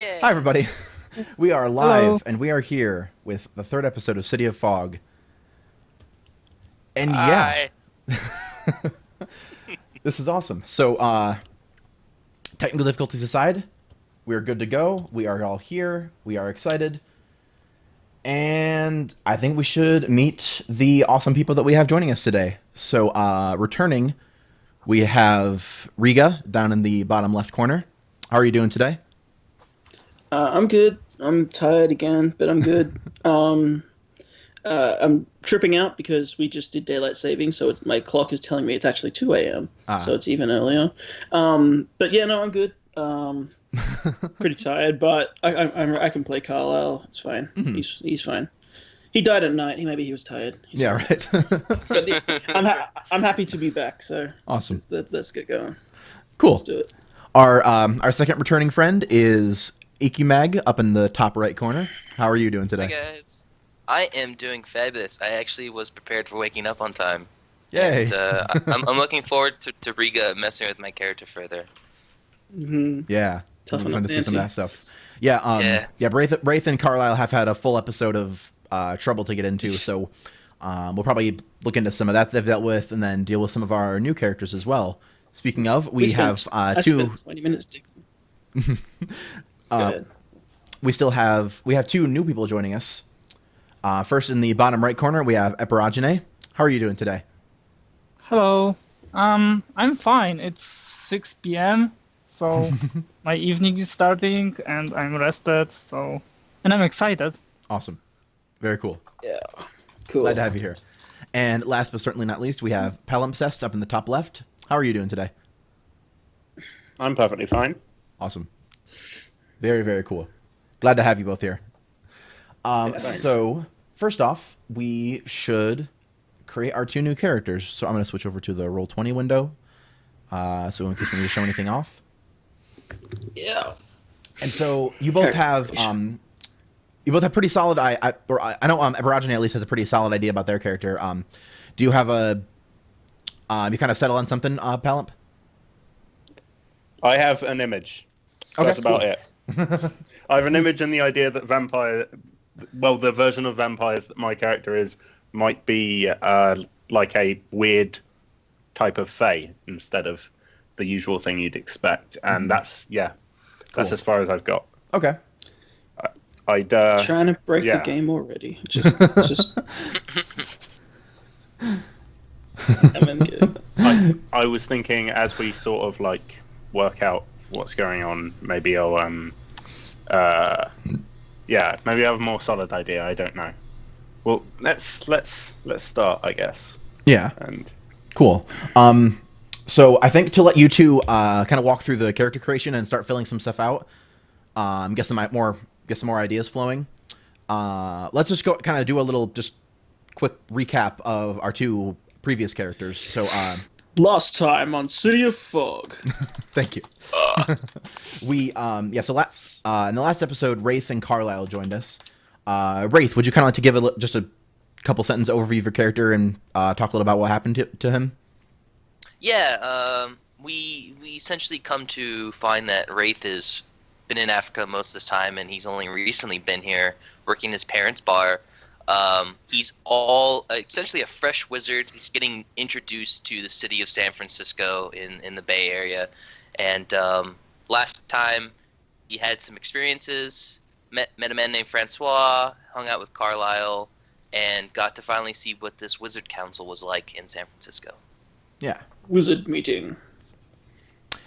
Hi, Yeah. everybody. We are Hello. live, and we are here with the third episode of City of Fog. And yeah, Hi. this is awesome. Technical difficulties aside, we are good to go. We are all here. We are excited. And I think we should meet the awesome people that we have joining us today. Returning, we have Riga down in the bottom left corner. How are you doing today? I'm good. I'm tired again, but I'm good. I'm tripping out because we just did daylight saving, so my clock is telling me it's actually 2 a.m., so Ah, it's even earlier. But yeah, no, I'm good. Pretty tired, but I can play Carlisle. It's fine. mhm. He's fine. He died at night. Maybe he was tired. He's Yeah, fine. right. But I'm happy to be back. So Awesome. let's get going. Let's Cool. do it. Our second returning friend is Ikimag up in the top right corner. How are you doing Hi today? guys. I am doing fabulous. I actually was prepared for waking up on time, Yay! and I'm looking forward to Riga messing with my character further. Yeah, it'll be Toughen fun up, to see some of Nancy. that stuff. Yeah, Yeah. Wraith and Carlisle have had a full episode of trouble to get into, so we'll probably look into some of that they've dealt with, and then deal with some of our new characters as well. Speaking of, We we spent have I two. spent 20 minutes digging. Let's go Uh, ahead. we have two new people joining us. First, in the bottom right corner, we have Eperogene. How are you doing today? Hello. I'm fine. It's 6 p.m., so my evening is starting and I'm rested, and I'm excited. Awesome, very cool. Yeah, Glad cool. to have you here. And last but certainly not least, we have Palimpsest up in the top left. How are you doing today? I'm perfectly fine. Awesome. Very, very cool. Glad to have you both here. Yeah, thanks. First off, we should create our two new characters. So I'm going to switch over to the Roll20 window. So in case we need to show anything off. Yeah. And so you both have pretty solid. I know Eperogene at least has a pretty solid idea about their character. Do you have a you kind of settle on something, Palimp? I have an image. Okay, That's about cool. it. I have an image and the idea that the version of vampires that my character is, might be like a weird type of fae instead of the usual thing you'd expect. And that's Cool. as far as I've got. Okay. I'd Trying to break the yeah. game already. Just I mean, good. I was thinking as we sort of like work out what's going on, maybe I'll maybe I have a more solid idea. I don't know. Well, let's start, I guess. Yeah. And Cool. So I think to let you two kind of walk through the character creation and start filling some stuff out, get some more ideas flowing. Let's just go kind of do a little just quick recap of our two previous characters. Last time on City of Fog. Thank you. We in the last episode, Wraith and Carlisle joined us. Wraith, would you kind of like to give just a couple sentence overview of your character and talk a little about what happened to him? Yeah. We essentially come to find that Wraith has been in Africa most of the time, and he's only recently been here working his parents' bar. He's essentially a fresh wizard. He's getting introduced to the city of San Francisco in the Bay Area, and last time he had some experiences. Met a man named Francois, hung out with Carlisle, and got to finally see what this wizard council was like in San Francisco. Yeah. Wizard meeting.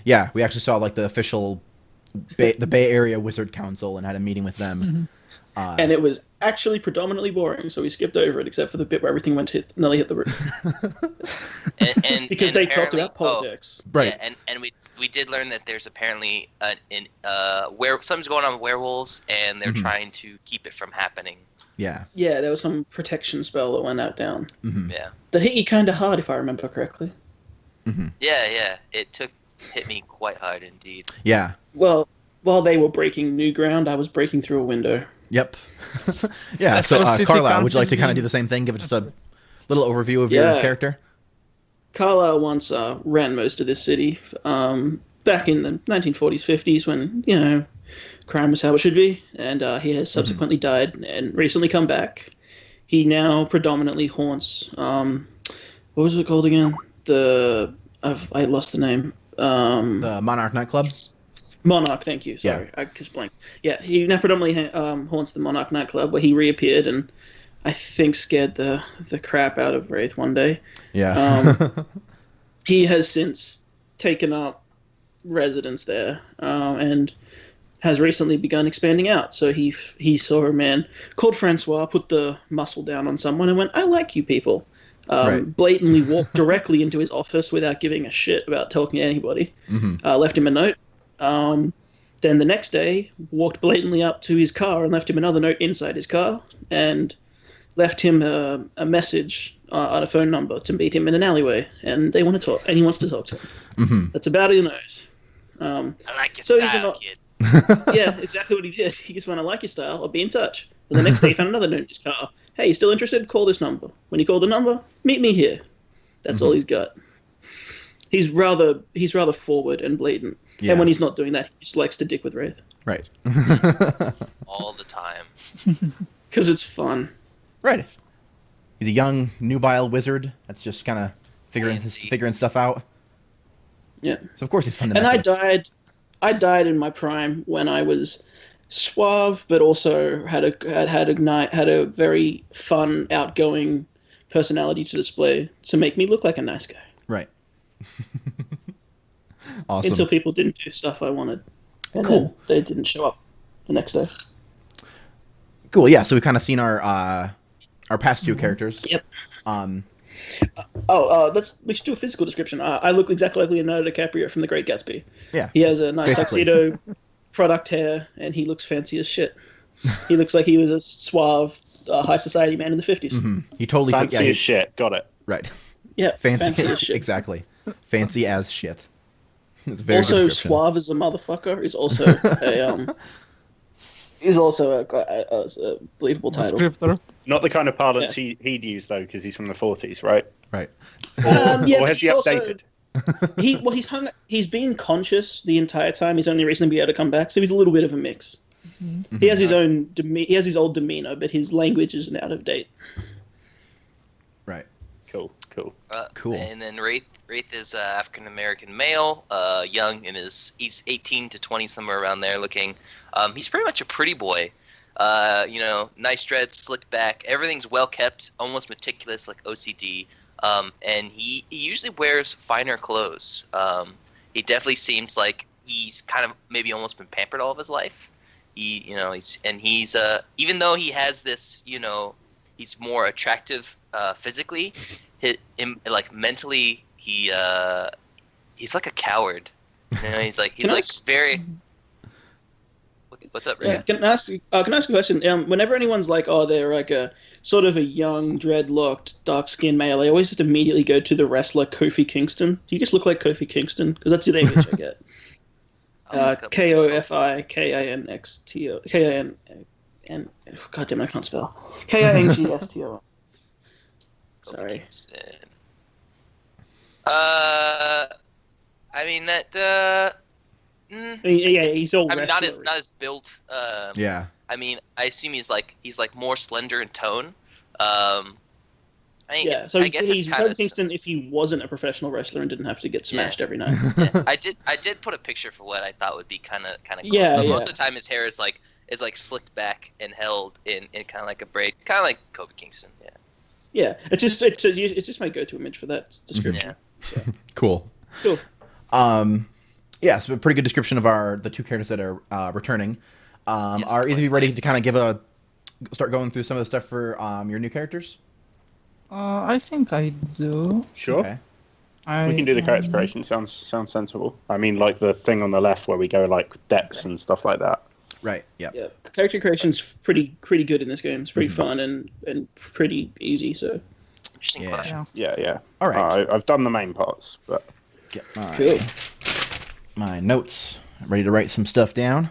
Yeah, we actually saw like the official the Bay Area Wizard Council and had a meeting with them. And it was actually predominantly boring, so we skipped over it except for the bit where everything nearly hit the roof. And Because and they talked apparently- about politics. Right. Yeah, and we did learn that there's apparently where something's going on with werewolves, and they're trying to keep it from happening. Yeah. Yeah, there was some protection spell that went out down. Yeah, That hit you kind of hard, if I remember correctly. yeah. It hit me quite hard indeed. Yeah. Well, while they were breaking new ground, I was breaking through a window. Yep. Yeah. That's So, what city Carlisle, would you like to council kind of do do. the same thing? Give us just a little overview of your Yeah. character. Carlisle once ran most of this city back in the 1940s, 50s when, crime was how it should be, and he has subsequently died and recently come back. He now predominantly haunts. What was it called again? I lost the name. The Monarch nightclub. Monarch, thank you. Sorry, Yeah. I just blanked. Yeah, he now predominantly haunts the Monarch nightclub, where he reappeared and I think scared the crap out of Wraith one day. Yeah. He has since taken up residence there and has recently begun expanding out. So he saw a man called Francois put the muscle down on someone and went, "I like you people." Right. Blatantly walked directly into his office without giving a shit about talking to anybody. Left him a note. Then the next day, walked blatantly up to his car and left him another note inside his car, and left him a message on a phone number to meet him in an alleyway. And they want to talk, and he wants to talk to him. That's about all he knows. I like your So he's style, not- kid. Yeah, exactly what he did. He just went, "I like your style. I'll be in touch." And the next day, he found another note in his car. "Hey, you still interested? Call this number. When you call the number, meet me here." That's all he's got. He's rather forward and blatant. Yeah. And when he's not doing that, he just likes to dick with Wraith. Right. All the time. Because it's fun. Right. He's a young, nubile wizard that's just kind of figuring Fancy. stuff out. Yeah. So of course he's fun to And mess I with. died in my prime when I was suave, but also had a very fun, outgoing personality to display to make me look like a nice guy. Right. Awesome. Until people didn't do stuff I wanted. And Cool. then they didn't show up the next day. Cool. Yeah. So we've kind of seen our past two characters. Yep. Oh, we should do a physical description. I look exactly like Leonardo DiCaprio from The Great Gatsby. Yeah. He has a nice Basically. tuxedo, product hair, and he looks fancy as shit. He looks like he was a suave, high society man in the 50s. He totally Fancy yeah, as shit. Got it. right. Yeah, Fancy, as shit. exactly. Fancy as shit. It's a very Also, good description. suave as a motherfucker is also a believable title. Descriptor. Not the kind of parlance he'd use though, because he's from the 40s, right? Right. Yeah, Or but has he he's also- updated? He's been conscious the entire time. He's only recently been able to come back, so he's a little bit of a mix. He has his own he has his old demeanor, but his language isn't out of date. Right. Cool. Cool. And then Wraith is African American male, young, and he's 18 to 20, somewhere around there. Looking, he's pretty much a pretty boy. Nice dreads, slicked back, everything's well kept, almost meticulous, like OCD. And he usually wears finer clothes. He definitely seems like he's kind of maybe almost been pampered all of his life. He's even though he has this, he's more attractive physically, like mentally he's like a coward. He's like very. What's up, Ray? Yeah, can I ask a question? Whenever anyone's like, "Oh, they're like a sort of a young, dreadlocked, dark-skinned male," I always just immediately go to the wrestler Kofi Kingston. Do you just look like Kofi Kingston? Because that's the image I get. KOFIKINXTO KIN. God damn, I can't spell. KINGSTO. Sorry. I mean that. Yeah, he's all. I mean, not wrestler-y. as built. Yeah. I mean, I assume he's like more slender in tone. Yeah, so I guess he's it's kind Kofi Kingston if he wasn't a professional wrestler and didn't have to get smashed every night. I did put a picture for what I thought would be kind of cool. Yeah, But yeah. most of the time his hair is like slicked back and held in kind of like a braid, kind of like Kobe Kingston. Yeah. Yeah, it's just my go-to image for that description. Yeah. Cool. Cool. Yeah, so a pretty good description of the two characters that are returning. Yes, Are either of you ready like- to kind of start going through some of the stuff for your new characters? I think I do. Sure. Okay. We can do the character creation. Sounds sensible. I mean, like the thing on the left where we go like decks and stuff like that. Right. Yeah. Yeah, character creation's pretty good in this game. It's pretty fun and pretty easy. So Interesting Yeah. question. Yeah. All right. I've done the main parts, but Get cool. my notes. I'm ready to write some stuff down.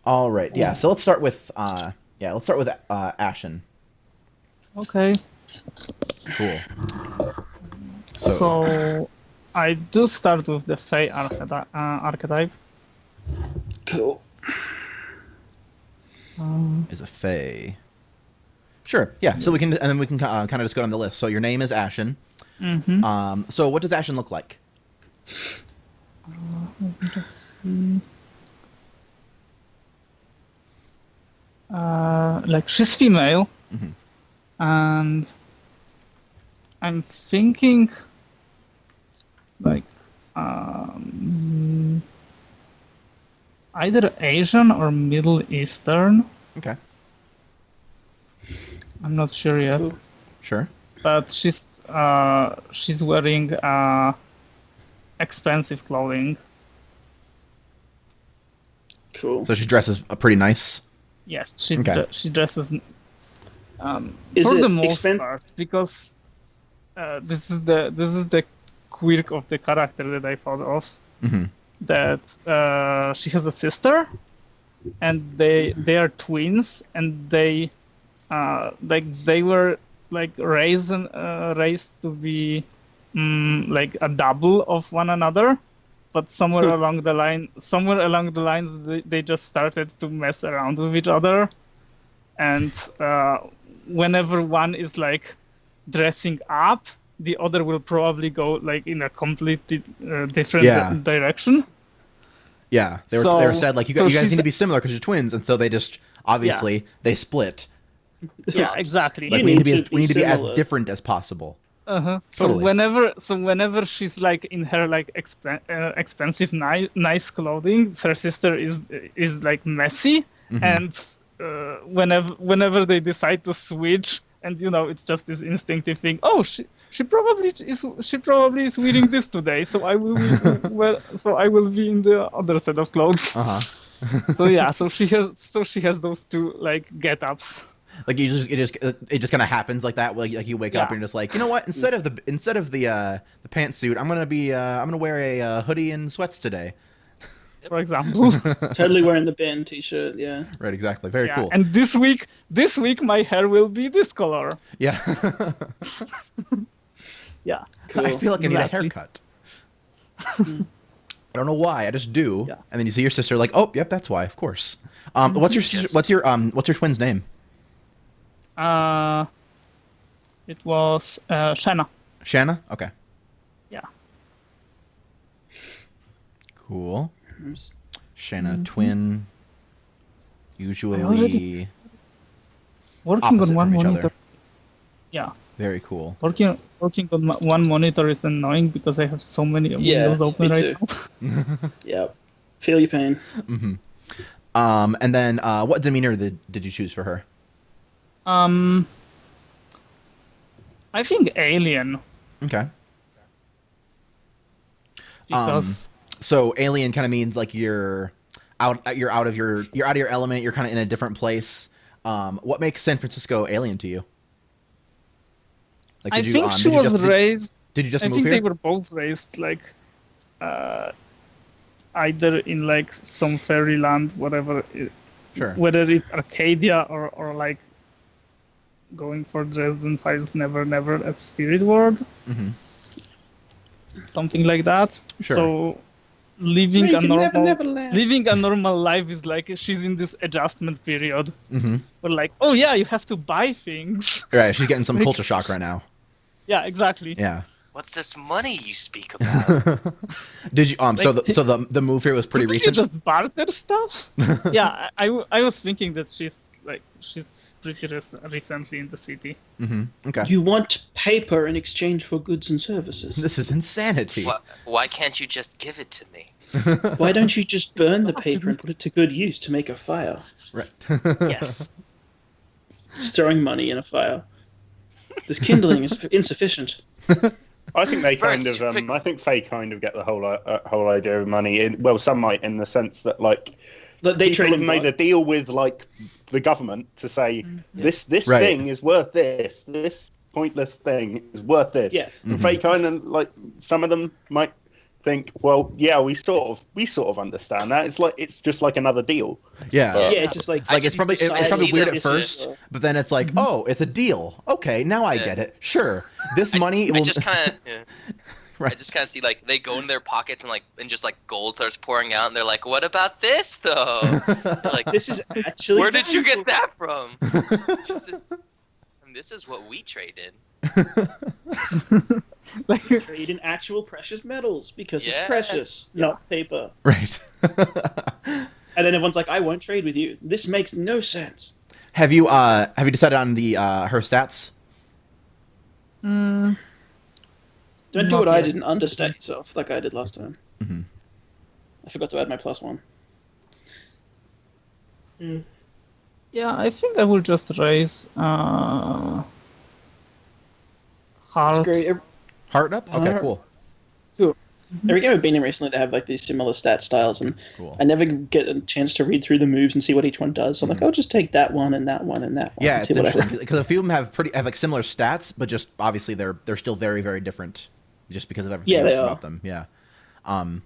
All right. Yeah. So let's start with Ashen. Okay. Cool. So I do start with the Fey archetype. Cool. is a fae. Sure. Yeah. So we can, and then we can kind of just go down the list. So your name is Ashen. Mm-hmm. So what does Ashen look like? Let me just see. Like she's female, and I'm thinking like either Asian or Middle Eastern. Okay. I'm not sure yet, Cool. Sure. but she's wearing expensive clothing. Cool. So she dresses pretty nice. Yes, she Okay. she dresses Is for it the most expen- part, because this is the quirk of the character that I thought of. Mm-hmm. That she has a sister, and they are twins, and they they were like raised to be like a double of one another, but somewhere along the lines they just started to mess around with each other, and whenever one is like dressing up, the other will probably go like in a completely different direction. Yeah, they were said like you guys need to be similar because you're twins, and so they just obviously they split. Yeah, exactly. Like You we need need to be as similar. different as possible. Uh-huh. Totally. So whenever she's like in her like expensive nice clothing, her sister is like messy, and whenever they decide to switch, and it's just this instinctive thing. Oh, she probably is wearing this today, so I will be in the other set of clothes. So yeah, so she has those two like get-ups. Like it just kind of happens like that. Like you wake up and you're just like, you know what? Instead of the pantsuit, I'm gonna wear a hoodie and sweats today. For example. Totally wearing the band T-shirt. Yeah. Right. Exactly. Very Yeah, cool. and this week my hair will be this color. Yeah. Yeah. Cool. I feel like I need a Exactly. haircut. I don't know why. I just do. Yeah. And then you see your sister like, oh, yep, that's why. Of course. What's your twin's name? It was Shanna. Shanna. Okay. Yeah. Cool. Shanna twin. Usually already- Working opposite on one from each monitor. other. Yeah. Very cool. Working on one monitor is annoying because I have so many windows open me right now. Yeah. Feel your pain. And then what demeanor did you choose for her? I think alien, Okay. because So alien kind of means like you're out of your element. You're kind of in a different place. What makes San Francisco alien to you? Like, I think she was raised. Did you just I move think here? they were both raised like either in like some fairyland, whatever, Sure. whether it's Arcadia or like going for Dresden Files Never Never at Spirit World, something like that. Sure. So living a Raised in normal Neverland. living a normal life is like she's in this adjustment period. Mm-hmm. Where like, oh yeah, you have to buy things. Right. She's getting some culture shock right now. Yeah, exactly. Yeah. What's this money you speak about? Did you so the move here was pretty Couldn't you recent? just barter stuff? Yeah, I was thinking that she's pretty recently in the city. Okay. You want paper in exchange for goods and services. This is insanity. Why can't you just give it to me? Why don't you just burn the paper and put it to good use to make a fire? Right. Yes. Stirring money in a fire. This kindling is insufficient. I think they Very kind of. stupid. I think they kind of get the whole idea of money. Well, some might, in the sense that like But they people trade have in made a bucks. deal with like the government to say this Right. thing is worth this. This pointless thing is worth this. Yeah. And they kind of like some of them might think, well, yeah, we sort of understand that. It's just like another deal. Yeah. Yeah, it's just like Like it's probably I weird see at them- first, but then it's like, oh, it's a deal. Okay, now I get it. Sure, this money I will. just kind of Right. I just kind of see like they go in their pockets and just like gold starts pouring out, and they're like, "What about this though?" They're like, This is actually. "Where did you valuable. get that from?" This is what we traded. Like, Trade in actual precious metals because it's Yeah. precious, not paper. Right. And then everyone's like, "I won't trade with you. This makes no sense." Have you decided on the her stats? mm, Don't do Not what I yet. did and understat yourself like I did last time. Mhm. I forgot to add my +1. yeah, I think I will just raise It's heart. great. Heart up? Okay, Heart. cool. Every game I've been in recently, they have like these similar stat styles, and Cool. I never get a chance to read through the moves and see what each one does. So I'm like, I'll just take that one and that one and that one. Yeah, and it's see what I interesting because a few of them have like similar stats, but just obviously they're still very very different, just because of everything Yeah, else they are. about them. Yeah. And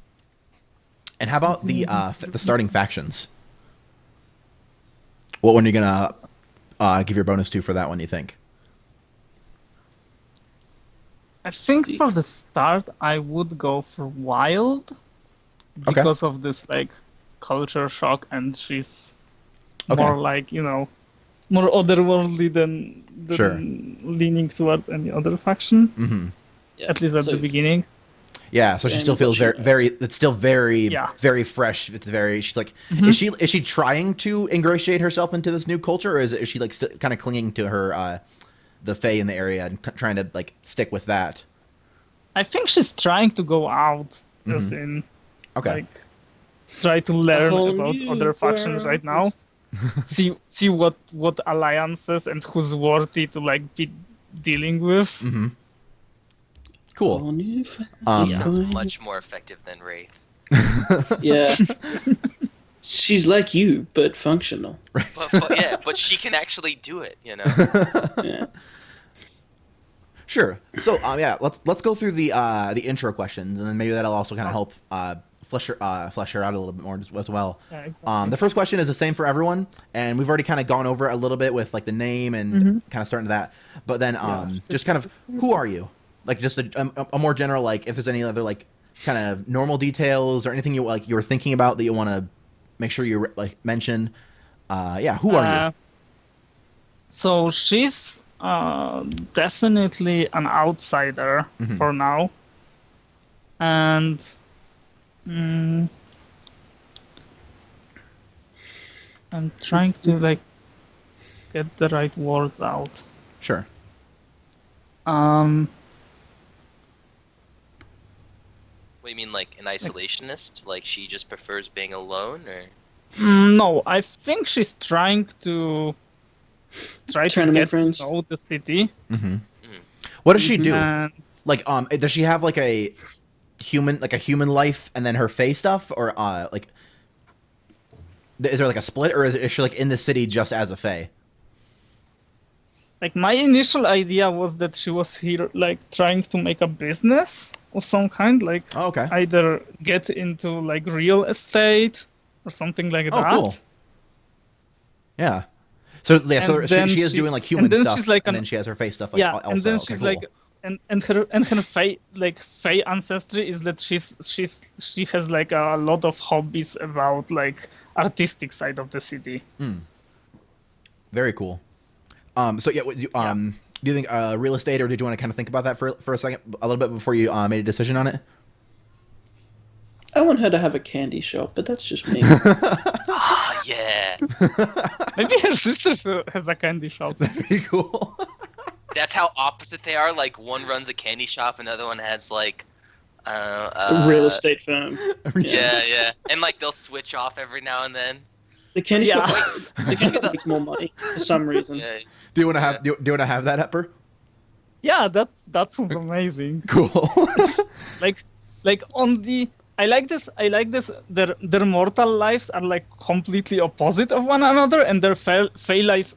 how about the starting factions? What one are you gonna give your bonus to for that one? You think? I think for the start, I would go for Wild Okay. because of this like culture shock, and she's Okay. more like more otherworldly than Sure. leaning towards any other faction. Mm-hmm. Yeah. At least at So- the beginning. Yeah, so she And still feels what very, she very. It's still very, Yeah. very fresh. It's very. She's like, Mhm. is she trying to ingratiate herself into this new culture, or is she like kind of clinging to her, the Fae in the area and trying to like stick with that? I think she's trying to go out, as Mhm. in Okay. like try to learn whole about new other factions right now. see what alliances and who's worthy to like be dealing with. Mm-hmm. All Cool. new Um, Sounds family. much more effective than Wraith. Yeah. She's like you, but functional. But she can actually do it. Yeah. Sure. So, yeah, let's go through the intro questions, and then maybe that'll also kind of help flesh her out a little bit more as well. Yeah, exactly. The first question is the same for everyone, and we've already kind of gone over it a little bit with like the name and kind of starting to that. But then, just kind of, who are you? Like just a more general, like if there's any other like kind of normal details or anything you were thinking about that you want to make sure you like mention. Yeah, who are you? So she's definitely an outsider Mhm. for now, and I'm trying to like get the right words out. Sure. What do you mean, like an isolationist? Like she just prefers being alone, or? No, I think she's trying to Trying to make get friends. to know the city, Mm-hmm. What does she do? and Like, does she have like a human life and then her Fae stuff, or like, is there like a split, or is she like in the city just as a Fae? like my initial idea was that she was here like trying to make a business of some kind, like Oh, okay. either get into like real estate or something like Oh, that. cool. Yeah. So yeah, so And then she is she's- doing like human and then stuff, she's like and an- then she has her Fae stuff. Like, Yeah, also. and then Okay, she's cool. like, and her Fae ancestry is that she has like a lot of hobbies about like artistic side of the city. Very cool. So yeah, do you think real estate, or did you want to kind of think about that for a second, a little bit before you made a decision on it? I want her to have a candy shop, but that's just me. Ah, yeah. Maybe her sister has a candy shop. Very cool. That's how opposite they are. Like one runs a candy shop, another one has like, A real estate firm. Yeah. And like they'll switch off every now and then. The candy Yeah. shop. The candy shop makes more money for some reason. Yeah. Do you want to have do you want to have that, Epper? Yeah, that sounds amazing. Cool. Like on the I like this their mortal lives are like completely opposite of one another, and their Fey lives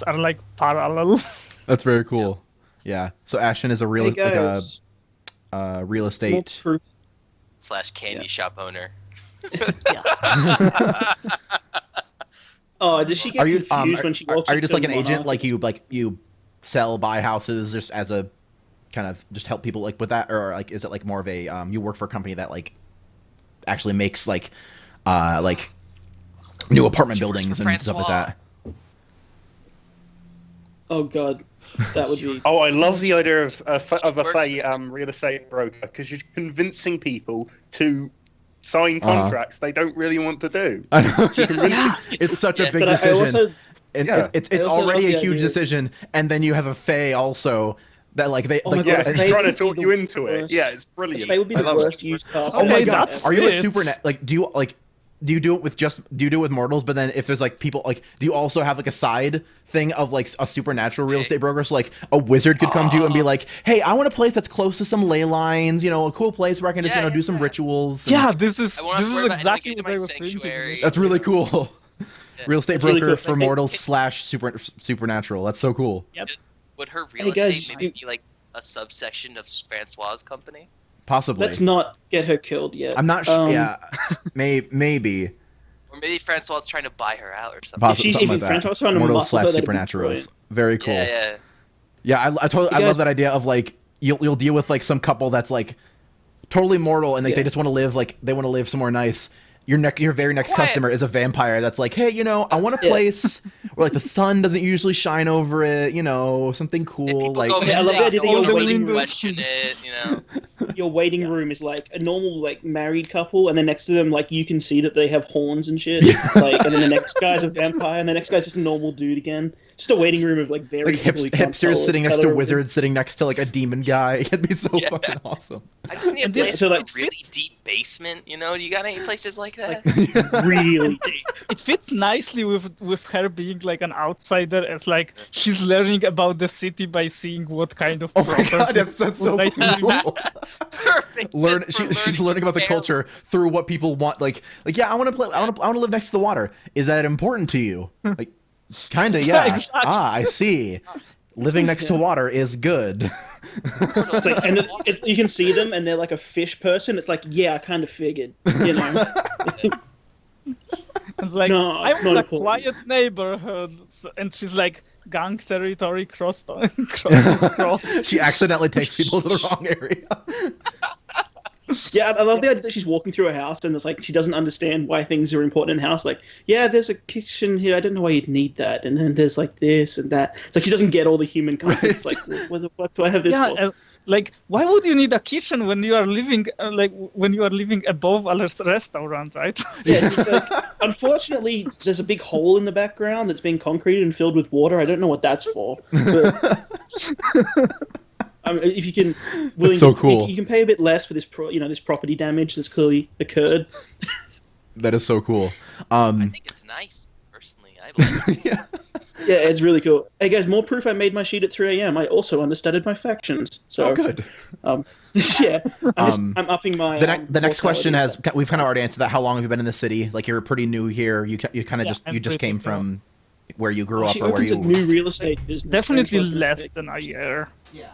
are like parallel. That's very cool. Yeah. So Ashton is a real Hey guys, real more estate. proof. / candy shop owner. Oh, does she get Are you confused when she walks are you just into like an agent? Monarch? Like you sell buy houses just as a kind of just help people like with that, or like is it like more of a you work for a company that like actually makes like new apartment She works buildings for and stuff like Francois. that? Oh god, that would be. Oh, I love the idea of a works Fae for- real estate broker, because you're convincing people to sign Uh-huh. contracts they don't really want to do. I know. Yeah. It's such a Yeah. big But I decision. also, And Yeah. it's I also already love a the huge idea- decision, and then you have a Fae also that like they Oh my like Yeah, God, he's Fae trying to would be talk the you into it. worst. Yeah, it's brilliant. they would be I the love worst it. used cars. Oh my Okay, god, that's are you a it. super net? Like, do you do it with mortals? But then if there's like people like, do you also have like a side thing of like a supernatural real estate broker? So like a wizard could come to you and be like, hey, I want a place that's close to some ley lines, you know, a cool place where I can just Yeah, do some yeah. rituals. and- Yeah, this is I won't have to worry about exactly anything what in I my was thinking. sanctuary. That's really cool. Real estate That's really broker cool. for Hey, mortals hey- / supernatural. That's so cool. Would her real Hey, guys, estate maybe be like a subsection of Francois' company? Possibly. Let's not get her killed yet. I'm not sure. Yeah, maybe. Or maybe Francois is trying to buy her out or something. Possibly she's something even like French, that. I was trying to Mortals muscle her, / that'd be supernaturals. brilliant. Very cool. Yeah. Yeah, I totally I guys- love that idea of like you'll deal with like some couple that's like totally mortal and like they Yeah. just want to live like they want to live somewhere nice. Your very next Quiet. customer is a vampire that's like, hey, you know, I want a Yeah. place where like the sun doesn't usually shine over it, you know, something If cool people like go Okay, I love the idea that missing, you're no one waiting- will question it, you know. Your waiting room is like a normal like married couple, and then next to them like you can see that they have horns and shit. Like, and then the next guy's a vampire, and the next guy's just a normal dude again. Just a waiting room of like very like people you can't hipsters tell sitting the next color to of wizards sitting next to like a demon guy. It'd be so Yeah. fucking awesome. I just need a And yeah, place so, with like- a really deep basement, you know? Do you got any places like that? them. Really deep. It fits nicely with her being like an outsider, as like she's learning about the city by seeing what kind of Oh my god, properties that's so would like cool. Perfect. She's learning about the culture through what people want. Like yeah, I want to play. I want to live next to the water. Is that important to you? Like, kinda, yeah. Exactly. I see. Living next to Yeah. water is good. It's like, and you can see them, and they're like a fish person. It's like, yeah, I kind of figured, you know. And like, No, I it's want not a important. quiet neighborhood, and she's like, gang territory crossed. crossed. She accidentally takes people to the wrong area. Yeah, I love the idea that she's walking through a house, and it's like she doesn't understand why things are important in a house. Like, yeah, there's a kitchen here. I don't know why you'd need that. And then there's like this and that. It's like she doesn't get all the human concepts. Like, what the fuck do I have this Yeah, for? like, why would you need a kitchen when you are living when you are living above a restaurant, right? Yeah, it's just like, unfortunately, there's a big hole in the background that's being concreted and filled with water. I don't know what that's for. But, if you can, so cool. You can pay a bit less for this, this property damage that's clearly occurred. That is so cool. I think it's nice, personally. I like it. Yeah. Yeah, it's really cool. Hey guys, more proof I made my sheet at 3 a.m. I also understudied my factions. So Oh, good. yeah, I'm upping my. The next question mortality. has we've kind of already answered that. How long have you been in the city? Like you're pretty new here. You kind of Yeah, just I'm you just pretty came new. from where you grew up She or where opens a you. new real estate business. Definitely Francois less Mistake. than a year. Yeah.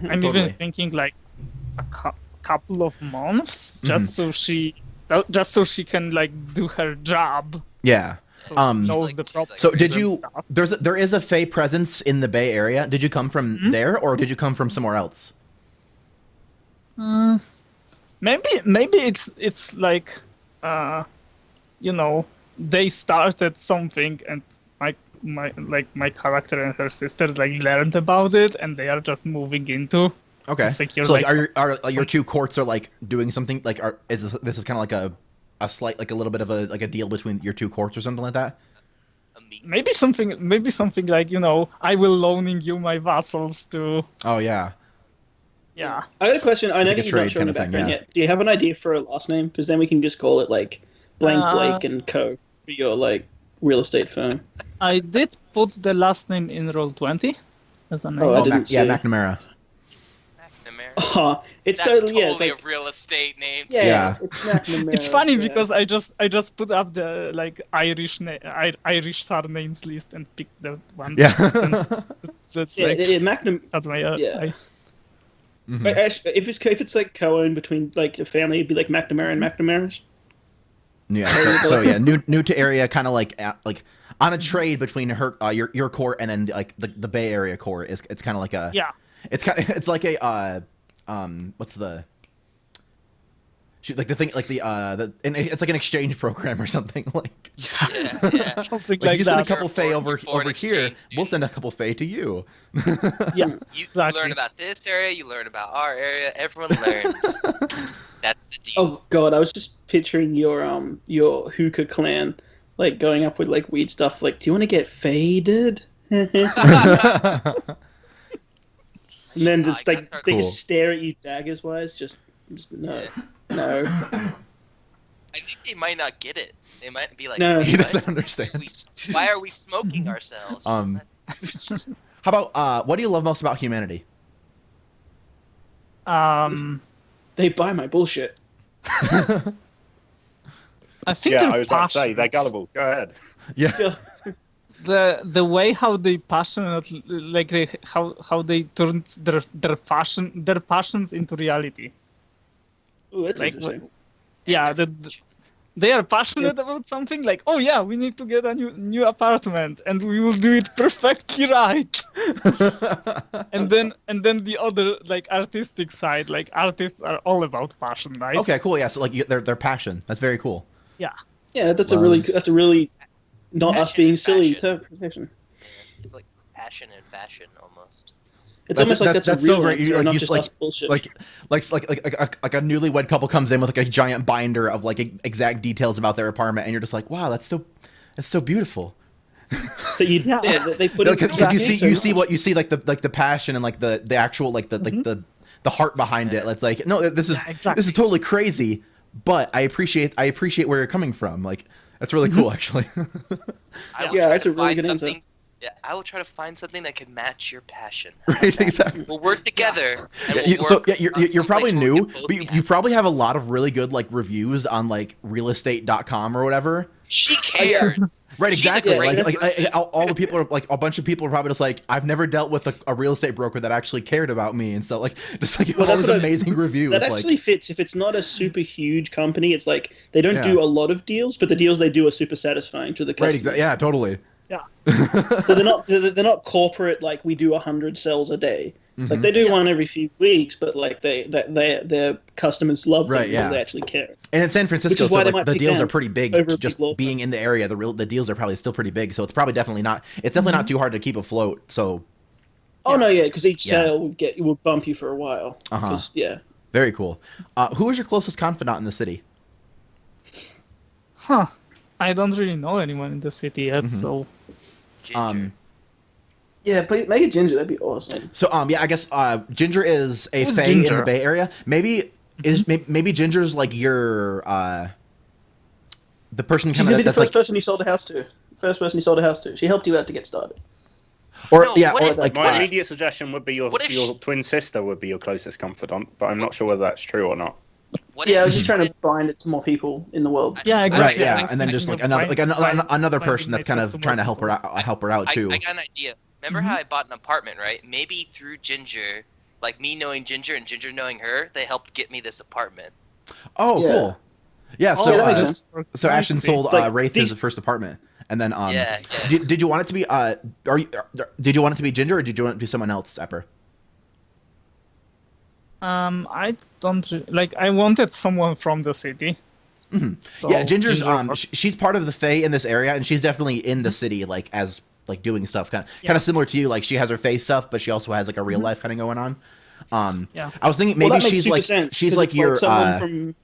I'm Totally. even thinking like a couple of months, Mm-hmm. just so she can like do her job. Yeah. So Um, knows She's the like- properties So did and you? stuff. There is a Fey presence in the Bay Area. Did you come from Hmm? there or did you come from somewhere else? Maybe it's like, they started something and my character and her sister like learned about it and they are just moving into. Okay. It's like you're So like, like- are your two courts are like doing something like this is kind of like a slight like a little bit of a deal between your two courts or something like that? A meat. Maybe something like, I will loaning you my vassals to. Oh yeah. Yeah. I got a question. I know Like a that you're not trade showing kind the of thing, background yeah. yet. Do you have an idea for a last name? Because then we can just call it like Blank Uh, Blake and Co. for your like real estate firm. I did put the last name in Roll20 as a name. Oh, I Oh, didn't yeah, see. McNamara. McNamara. It's That's totally totally yeah. It's like a real estate name. yeah. Yeah. It's McNamara, It's funny yeah. because I just put up the like Irish surnames list and picked the one. Yeah. That's Yeah, like, that's my yeah. Mhm. If it's like co-owned between like a family, it'd be like McNamara and McNamara's. Yeah. So yeah, new to area, kind of like on a trade between her your core and then like the Bay Area core is it's kind of like a yeah. It's kind of, it's like a what's the shoot, like the thing, like it's like an exchange program or something. Like Yeah. Something like you send a that. couple Fey over Foreign here, exchange we'll send a students. couple Fey to you. Yeah. You Exactly. learn about this area, you learn about our area. Everyone learns. That's the deal. Oh god, I was just picturing your hookah clan like going up with like weird stuff. Like, do you want to get faded? And then just I gotta like start- they Cool. just stare at you daggers wise. Just no, Yeah. no. I think they might not get it. They might be like, No. He "What? doesn't understand. Why are we smoking ourselves?" How about what do you love most about humanity? They buy my bullshit. I think Yeah, they're I was about to say passionate. they're gullible. Go ahead. Yeah. The way how they passionate, like how they turn their passions into reality. Oh, that's Like, interesting. Yeah, they are passionate about something. Like, oh yeah, we need to get a new apartment, and we will do it perfectly right. And then the other like artistic side, like artists are all about passion, right? Okay, cool. Yeah, so like their passion. That's very cool. Yeah, that's a really not us Passion being and silly fashion. interpretation. It's like passion and fashion almost. It's almost like that's a so real great. answer, You, like, not you just like, us bullshit. like a newlywed couple comes in with like a giant binder of like exact details about their apartment, and you're just like, wow, that's so beautiful. that you, Yeah. that they put into Because you see so what you see like the passion and like the actual like the heart behind it. It's like, no, this is Yeah, exactly. this is totally crazy, but I appreciate where you're coming from. Like that's really cool, actually. I will Yeah, try that's to a really find good answer. something. Yeah, I will try to find something that can match your passion. Right, exactly. We'll work together. And Yeah, we'll so work yeah, on you're some probably place where we new, can both but be you happy. probably have a lot of really good like reviews on like realestate.com or whatever. She cares. Right, She's a exactly. great Like person. all the people are like a bunch of people are probably just like, I've never dealt with a real estate broker that actually cared about me, and so like just like Well, all that's these what I- amazing reviews. that Like actually fits. If it's not a super huge company, it's like they don't Yeah. do a lot of deals, but the deals they do are super satisfying to the right, customers. exactly. Yeah, totally. Yeah. So they're not corporate like we do 100 sales a day. It's Mhm. like they do one every few weeks, but like their customers love them. Right, yeah. They actually care. And in San Francisco, Which is why so they like might the pick deals them are pretty big. over a Just big law firm. being in the area, the deals are probably still pretty big. So it's probably definitely not. It's definitely not too hard to keep afloat. So Oh no, yeah, because each Yeah. sale will bump you for a while. Uh-huh. 'Cause, yeah. very cool. Who is your closest confidant in the city? Huh. I don't really know anyone in the city yet, Mhm. so Ginger. Yeah, but make it ginger. That'd be awesome. So yeah, I guess Ginger is a Who's fae in the Ginger? Bay Area. Maybe maybe Ginger's like your the person She's kind gonna be of the that's first like person you sold a house to. First person you sold a house to. She helped you out to get started. or No, yeah what or if- like My immediate suggestion would be your What if your she- twin sister would be your closest confidant, but I'm not sure whether that's true or not. What Yeah, I if- was just what trying to if- bind it to more people in the world. yeah, Right, exactly. right yeah, Like, and then just like making another a find- another finding person that's kind myself of trying to help her out I too. got an idea. Remember how I bought an apartment, right? Maybe through Ginger, like me knowing Ginger and Ginger knowing her, they helped get me this apartment. Oh, Yeah. cool. Yeah, so yeah, that makes sense. so Ashton sold Like, Wraith these- his first apartment, and then Yeah. did you want it to be did you want it to be Ginger or did you want it to be someone else, Epper? I don't like. I wanted someone from the city. Mhm. So Yeah, Ginger's Ginger- she's part of the Fae in this area, and she's definitely in the city, like as like doing stuff, kind Yeah. of similar to you. Like she has her Fae stuff, but she also has like a real life kind of going on. Yeah. I was thinking Well, maybe that makes she's super like sense, she's 'cause like it's your someone from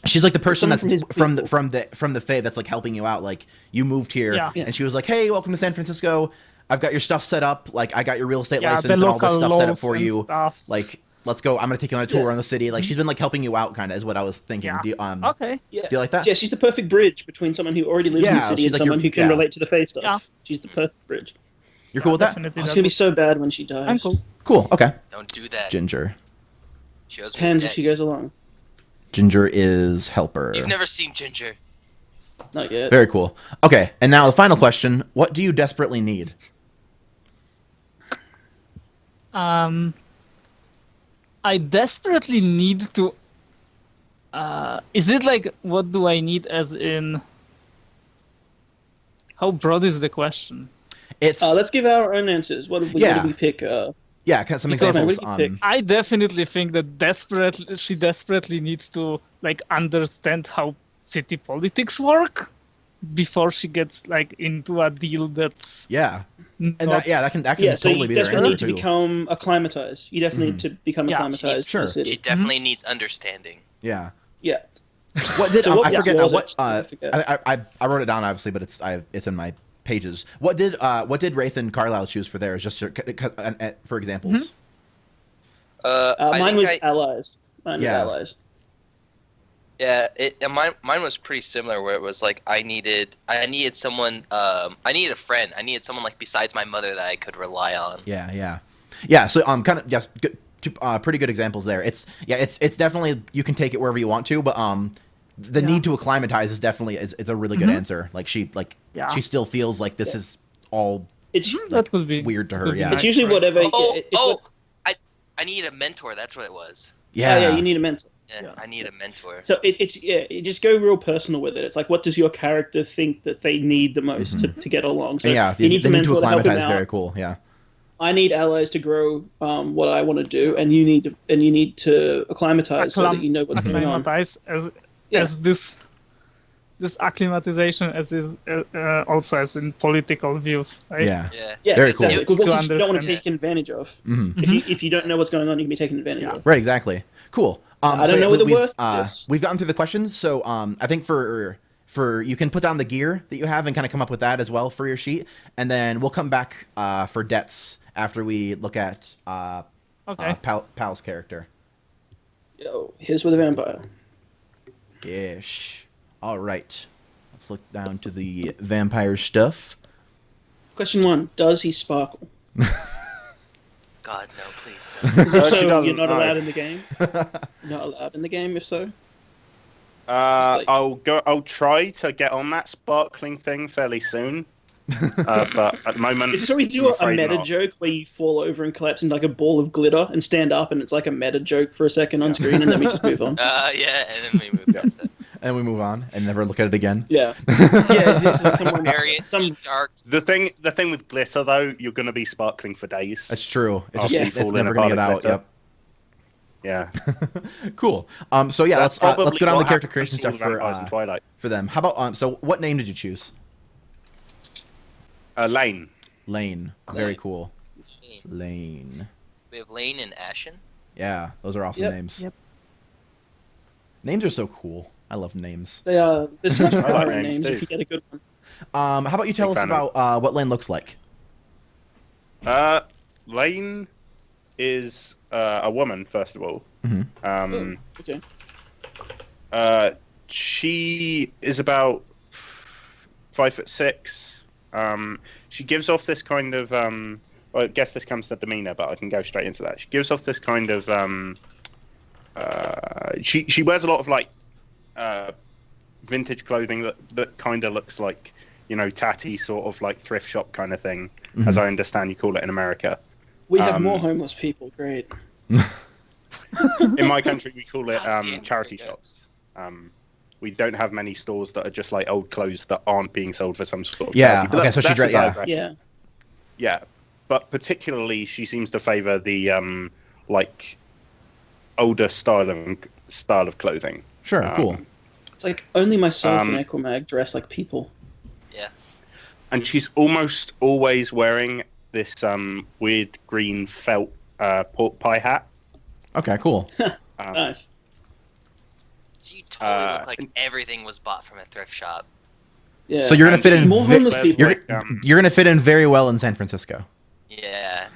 she's like the person someone that's from his from the Fae that's like helping you out. Like you moved here, Yeah. Yeah. and she was like, "Hey, welcome to San Francisco. I've got your stuff set up. Like I got your real estate Yeah, license the and all this local stuff set up laws for and you. stuff. Like let's go. I'm gonna take you on a tour Yeah. on the city. Like she's been like helping you out, kind of is what I was thinking. Yeah. Do you, Okay. yeah. do you like that? Yeah, she's the perfect bridge between someone who already lives in Yeah, the city she's and like someone your- who can yeah. relate to the face stuff. Yeah. She's the perfect bridge. You're cool with that? Definitely Oh, it's that gonna be would- so bad when she dies. I'm cool. Cool. Okay. Don't do that. Ginger. Shows me Depends if dead. she goes along. Ginger is helper. You've never seen Ginger. Not yet. Very cool. Okay, and now the final question: what do you desperately need? I desperately need to. Is it like what do I need as in? How broad is the question? It's Let's give our own answers. What did we Yeah. pick? Yeah, kind of some Because- examples. What do you pick? I definitely think that she desperately needs to like understand how city politics work before she gets like into a deal that's Yeah, and not. that can Yeah, so totally you be their definitely answer need to too. become acclimatized. You definitely need to become Yeah. acclimatized to Sure. the She city. definitely needs understanding. Yeah. Yeah. What did So what I forget now? was What it? I forget. I wrote it down obviously, but it's in my pages. What did Wraith and Carlisle choose for theirs? Just for examples. I Mine think was allies. Mine was Yeah. allies. Yeah, mine was pretty similar where it was like I needed someone I needed a friend. I needed someone like besides my mother that I could rely on. Yeah. So kind of yes, good, pretty good examples there. It's definitely you can take it wherever you want to, but the Yeah. need to acclimatize is definitely is a really good answer. Like she Yeah. she still feels like this is all It's That would be weird to her. would be Yeah. it's nice, usually right? whatever. Oh, it's what- I need a mentor. That's what it was. Yeah. you need a mentor. Yeah, Yeah. I need a mentor. So you just go real personal with it. It's like, what does your character think that they need the most to get along? So yeah. you need to mentor to help him acclimatize. out. Very cool. Yeah. I need allies to grow what I want to do, and you need to acclimatize so that you know what's going on. Acclimatize as Yeah. this acclimatization as is also as in political views, right? Yeah. Yeah. Yeah, Very cool. exactly. Because To also you don't want to understand. be taken advantage of. Mhm. If you don't know what's going on, you can be taken advantage of. Right. Exactly. Cool. I don't know what the we've, worst is. we've gotten through the questions, so I think for you can put down the gear that you have and kind of come up with that as well for your sheet, and then we'll come back for debts after we look at Okay. Pal's character. Yo, here's with a vampire. Ish. All right. Let's look down to the vampire stuff. Question 1: does he sparkle? God no, please. Because No, if she so, doesn't, you're not no. allowed in the game. You're not allowed in the game, if so. like- I'll try to get on that sparkling thing fairly soon. But at the moment, Is this where we do I'm a afraid meta not. joke where you fall over and collapse into like a ball of glitter and stand up, and it's like a meta joke for a second on screen, and then we just move on? Yeah, and then we move past it. And we move on and never look at it again. Yeah, yeah. It's like someone Very dark. The thing with glitter though, you're going to be sparkling for days. That's true. It's After just you it's fall in never a gonna get pile out. of glitter. Yep. Yeah. Cool. So yeah, That's let's probably go down what the character happens creation to all stuff the vampires in Twilight. for them. How about so what name did you choose? Lane. Lane. Very Lane. cool. Lane. We have Lane and Ashen. Yeah, those are awesome Yep. names. Yep. Names are so cool. I love names. they are. There's so much like power in names names too. if you get a good one. How about you tell Big us fan of about what Lane looks like? Lane is a woman, first of all. Mhm. Okay. She is about 5'6". She gives off this kind of well, I guess this comes to demeanor, but I can go straight into that. She gives off this kind of she wears a lot of like vintage clothing that kind of looks like, you know, tatty sort of like thrift shop kind of thing, as I understand you call it in America. We have more homeless people. Great. In my country, we call it God damn, charity okay. shops. We don't have many stores that are just like old clothes that aren't being sold for some sort of Yeah, charity. But okay, so she that's a yeah. digression. Yeah. Yeah, but particularly she seems to favour the like older style of clothing. Sure, cool. It's like only myself and Equimag dress like people. Yeah. And she's almost always wearing this weird green felt pork pie hat. Okay, cool. Nice. So you totally look like and- everything was bought from a thrift shop. Yeah. So you're gonna And fit in she's more ve- homeless people. you're gonna fit in very well in San Francisco. Yeah.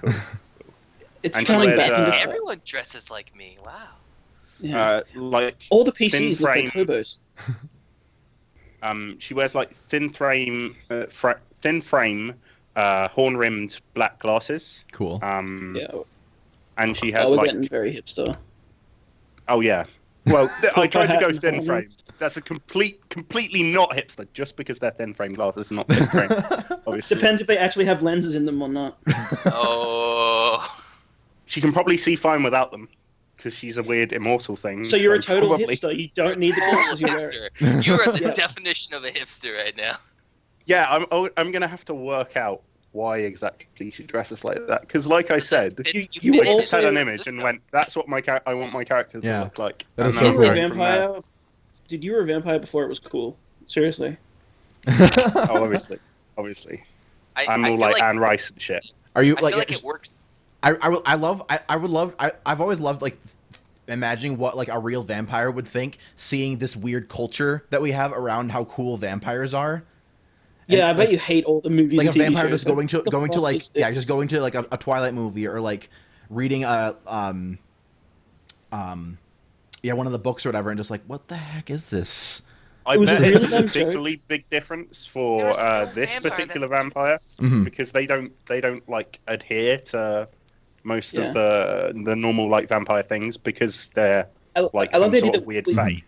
It's and she coming wears, back into uh, Everyone dresses like me. Wow. yeah. Like All the thin PCs look like frame. hobos. She wears like thin frame, horn rimmed black glasses. Cool. Yeah. And she has Oh, we're like getting very hipster. oh yeah. Well, I tried to hat go and thin horn frame. rims. That's a completely not hipster. Just because they're thin frame glasses, not thin frame. Obviously, Depends if they actually have lenses in them or not. Oh. she can probably see fine without them because she's a weird immortal thing. So you're a total probably- hipster. You don't need the Total glasses you're wearing. hipster. You are the Yeah. definition of a hipster right now. Yeah, I'm gonna have to work out why exactly you should dress us like that. Because, like I said, you I also just had an image and went, "That's what I want my character to Yeah. look like." That And is then so You were a cool. going from there. vampire. Dude, you were a vampire before it was cool. Seriously. Oh, obviously. I'm I all feel like Anne Rice and shit. Are you I like? feel like it works. I've always loved like imagining what like a real vampire would think, seeing this weird culture that we have around how cool vampires are. Yeah, I bet like- you hate all the movies Like a and TV vampire shows. just going to What the going to fuck like is yeah, this? just going to like a Twilight movie or like reading a yeah, one of the books or whatever, and just like, what the heck is this? I was bet a it's really a dumb particularly big difference for There's no this vampire particular that- vampire Mhm. because they don't like adhere to most Yeah. of the normal like vampire things because they're like I love some the idea sort that of weird we, fate.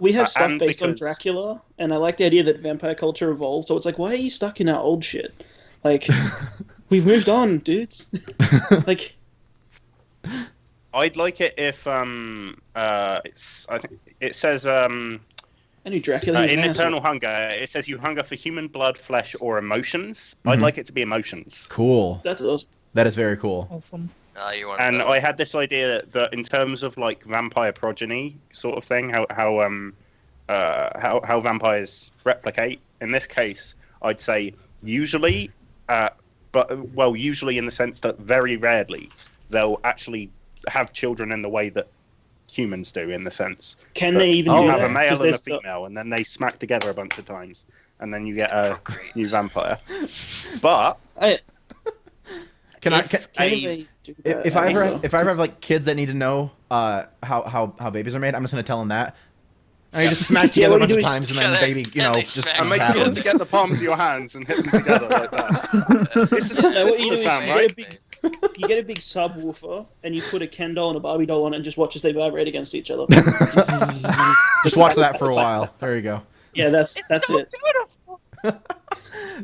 we have stuff and based on because- Dracula, and I like the idea that vampire culture evolved. So it's like, why are you stuck in our old shit? Like, we've moved on, dudes. Like, I'd like it if it's I think it says I knew Dracula was in an Eternal asshole. Hunger it says you hunger for human blood, flesh, or emotions. I'd Mhm. like it to be emotions. Cool. That's awesome. That is very cool. Awesome. You want And I had this idea that in terms of like vampire progeny sort of thing, how vampires replicate. In this case, I'd say usually, usually in the sense that very rarely they'll actually have children in the way that humans do. In the sense, Can that they even Oh, do you have that? a male 'Cause and a there's the- female, and then they smack together a bunch of times, and then you get a Procreate. new vampire. But Can I? If- Can, Can a- they do that? if I I ever don't know. if I ever have like kids that need to know how babies are made, I'm just gonna tell them that. And you just smack Yeah, together a what bunch you of do is- times, and then Yeah, baby, you and know, they just smack and make together. sure happens. to get the palms of your hands and hit them together like that. This is, No, this what you is do the is sound, you right? get you get a big subwoofer and you put a Ken doll and a Barbie doll on it and just watch as they vibrate against each other. Just watch that for a while. There you go. Yeah, that's it.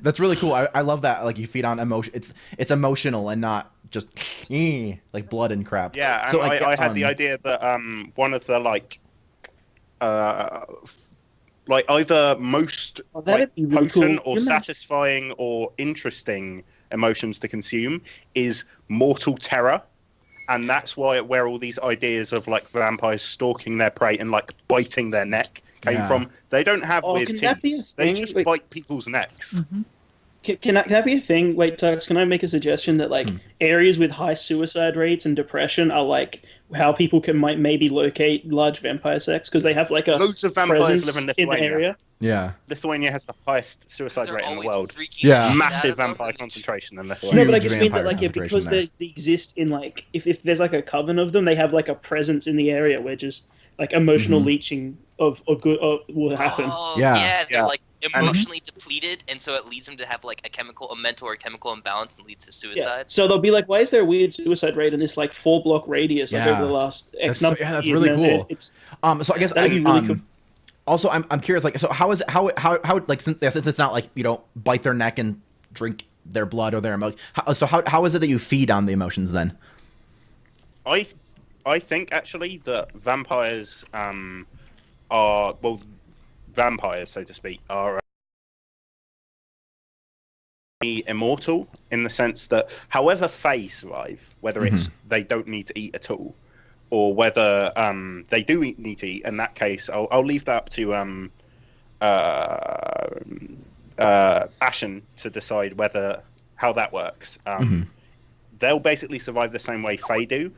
That's really cool. I love that. Like you feed on emotion. It's emotional and not just like blood and crap. Yeah, and So, like, I had the idea that one of the like either most Oh, that'd like, be really potent cool. or Can you imagine- satisfying or interesting emotions to consume is mortal terror, and that's where all these ideas of like vampires stalking their prey and like biting their neck came Yeah. from. They don't have Oh, weird can teeth. that be a They thing? just Wait. bite people's necks. Can that be a thing? Wait, Tux, can I make a suggestion that like areas with high suicide rates and depression are like how people can maybe locate large vampire sects because they have like a Loads of vampires presence live in in the Lithuania. area. Yeah. Lithuania has the highest suicide rate in the world. Yeah. Massive vampire concentration in Lithuania. No, but I Huge just mean that vampire like because concentration they exist in like if there's like a coven of them, they have like a presence in the area where just like emotional Mhm. leeching of good will happen. Oh, Yeah. yeah, they're Yeah. like emotionally depleted, and so it leads them to have like a mental or chemical imbalance and leads to Yeah. suicide. So they'll be like, why is there a weird suicide rate in this like 4-block radius like Yeah. over the last X That's- number yeah, of that's years? really And then cool. It's So I guess That'd be really cool. Also, I'm curious. Like, so how is it? How like since it's not like you don't bite their neck and drink their blood or their emotion. How is it that you feed on the emotions then? I think actually that vampires are vampires, so to speak, are immortal in the sense that however Fae survive, whether it's they don't need to eat at all, or whether they do need to eat. In that case, I'll leave that up to Ashen to decide how that works. They'll basically survive the same way Fae do.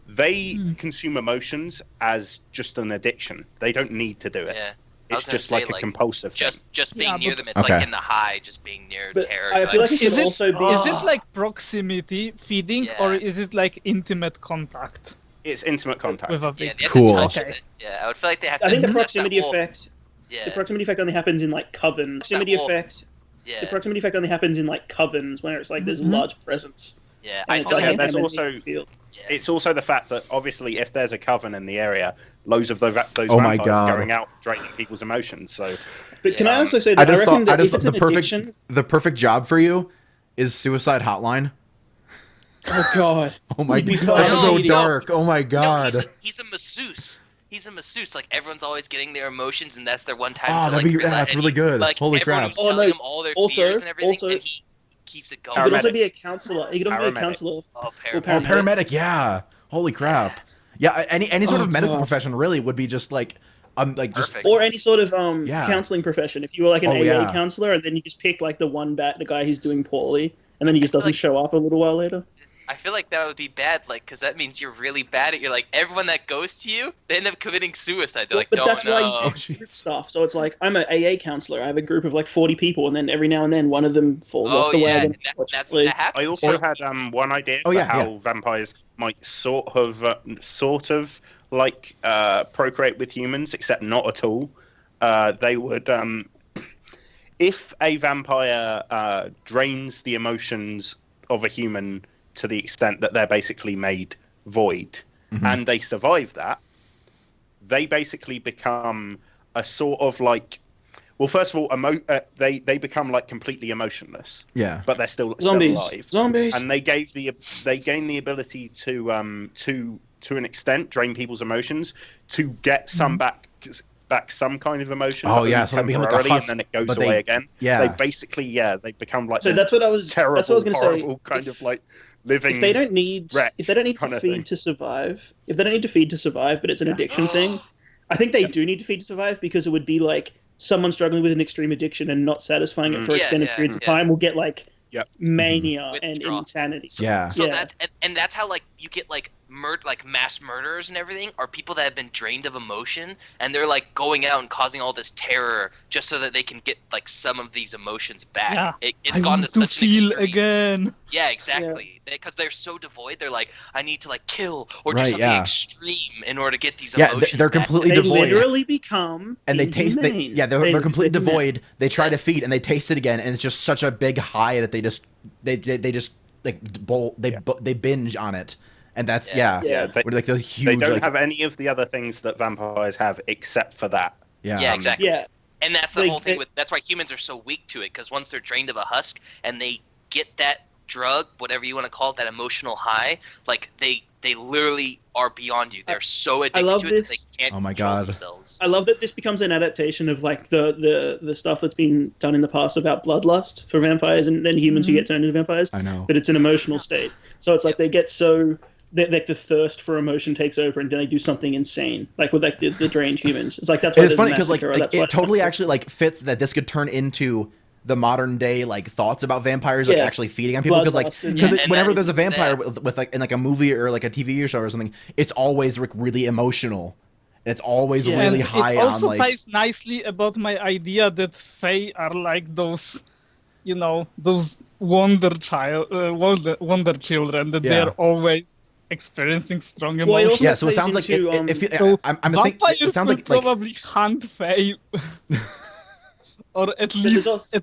They consume emotions as just an addiction. They don't need to do it. Yeah. I was It's gonna just say, like a like, compulsive thing. Just being Yeah, near but- them, it's Okay. like in the high, just being near But terror. I feel like it Is should it, also be. is it like proximity feeding Yeah. or is it like intimate contact It's intimate contact. with a yeah, victim? they have Cool. to touch Okay. it. Yeah, I would feel like they have to. I think the possess that proximity whole- effect. Yeah, The proximity effect only happens in like covens. Proximity whole- effect. yeah, The proximity effect only happens in like covens where it's like there's a Mhm. large presence. yeah. And I it's feel like like a there's permanent also- field. yeah. It's also the fact that obviously if there's a coven in the area, loads of those Oh my vampires God. are going out draining people's emotions. So But can Yeah. I also say I that I, just reckon thought that if it's an addiction, the perfect job for you is suicide hotline. oh god, Oh my You'd be god, fine. that's so No, dark. Oh my No, god. he's a masseuse. He's a masseuse. Like everyone's always getting their emotions, and that's their one time. Oh, to, that'd like, be- relax. that's And really good. Like Holy everyone crap. who's Oh, telling no. him all their Also- fears and everything, also- and he keeps it going. He could also Paramedic. be a counselor. He could also be a Paramedic. counselor. Oh, Or Oh, paramedic. paramedic, yeah. Holy crap. Yeah, any sort Oh, of medical God. profession really would be just like just Perfect. Or any sort of Yeah. counseling profession. If you were like an Oh, AA yeah. counselor, and then you just pick like the guy who's doing poorly, and then he just doesn't like- show up a little while later. I feel like that would be bad, like, because that means you're really bad at. You're like everyone that goes to you, they end up committing suicide. They're like, But don't that's why know. you do group stuff. So it's like I'm an AA counselor. I have a group of like 40 people, and then every now and then one of them falls Oh off the yeah, wagon. that's unfortunately. what happens. I also Or- had one idea Oh, for yeah, how vampires might sort of like procreate with humans, except not at all. They would, if a vampire drains the emotions of a human to the extent that they're basically made void, and they survive that, they basically become a sort of like. Well, first of all, they become like completely emotionless, yeah. but they're still Zombies. alive. Zombies. And they gain the ability to an extent drain people's emotions to get some back some kind of emotion. Oh, but yeah, only so they become like a temporarily, husk, and then it goes but away they- again. yeah. They basically they become like So this that's what I was. terrible, That's what I was going to say. horrible kind of like living. If they don't need, wreck if they don't need kind to of thing. feed to survive, if they don't need to feed to survive, but it's an addiction thing, I think they do need to feed to survive because it would be like someone struggling with an extreme addiction and not satisfying it for Yeah, extended yeah, periods of yeah. time will get like Yep. mania and Withdrawal. insanity. Yeah. So Yeah. that's how like you get like like mass murderers and everything are people that have been drained of emotion and they're like going out and causing all this terror just so that they can get like some of these emotions back. Yeah. It's I gone want to to such an feel extreme. again. Yeah, exactly. Because they're so devoid, they're like, I need to like kill or do Right, something yeah. extreme in order to get these Yeah, emotions. they're back. completely They devoid. literally become And they taste inhumane. they're completely they do that. devoid. They try to feed and they taste it again and it's just such a big high that they just like they binge on it. And that's Yeah. Yeah. We're like the huge They don't like, have any of the other things that vampires have except for that. Yeah, exactly. Yeah, And that's the Like, whole thing they- with. That's why humans are so weak to it. Because once they're drained of a husk and they get that drug, whatever you want to call it, that emotional high, like they literally are beyond you. They're so addicted love to it that this. they can't Oh my control God. themselves. I love that this becomes an adaptation of like the stuff that's been done in the past about bloodlust for vampires and then humans who get turned into vampires. I know. But it's an emotional state. So it's like they get so like the thirst for emotion takes over, and then they do something insane, like with like the drained humans. It's like that's why And it's there's funny a because like massacre, or that's why it totally actually like fits that this could turn into the modern day like thoughts about vampires like Yeah. actually feeding on people because like Bloodlust and- because Yeah, and whenever that- there's a vampire that- with like in like a movie or like a TV show or something, it's always like really emotional. It's always Yeah. really And high it on also like ties nicely about my idea that Fae are like those, those wonder children that Yeah. they're always experiencing strong Well, it emotions. also yeah. So it plays sounds like into, So I'm thinking vampires it sounds will like probably hunt Fae, or at there's least also-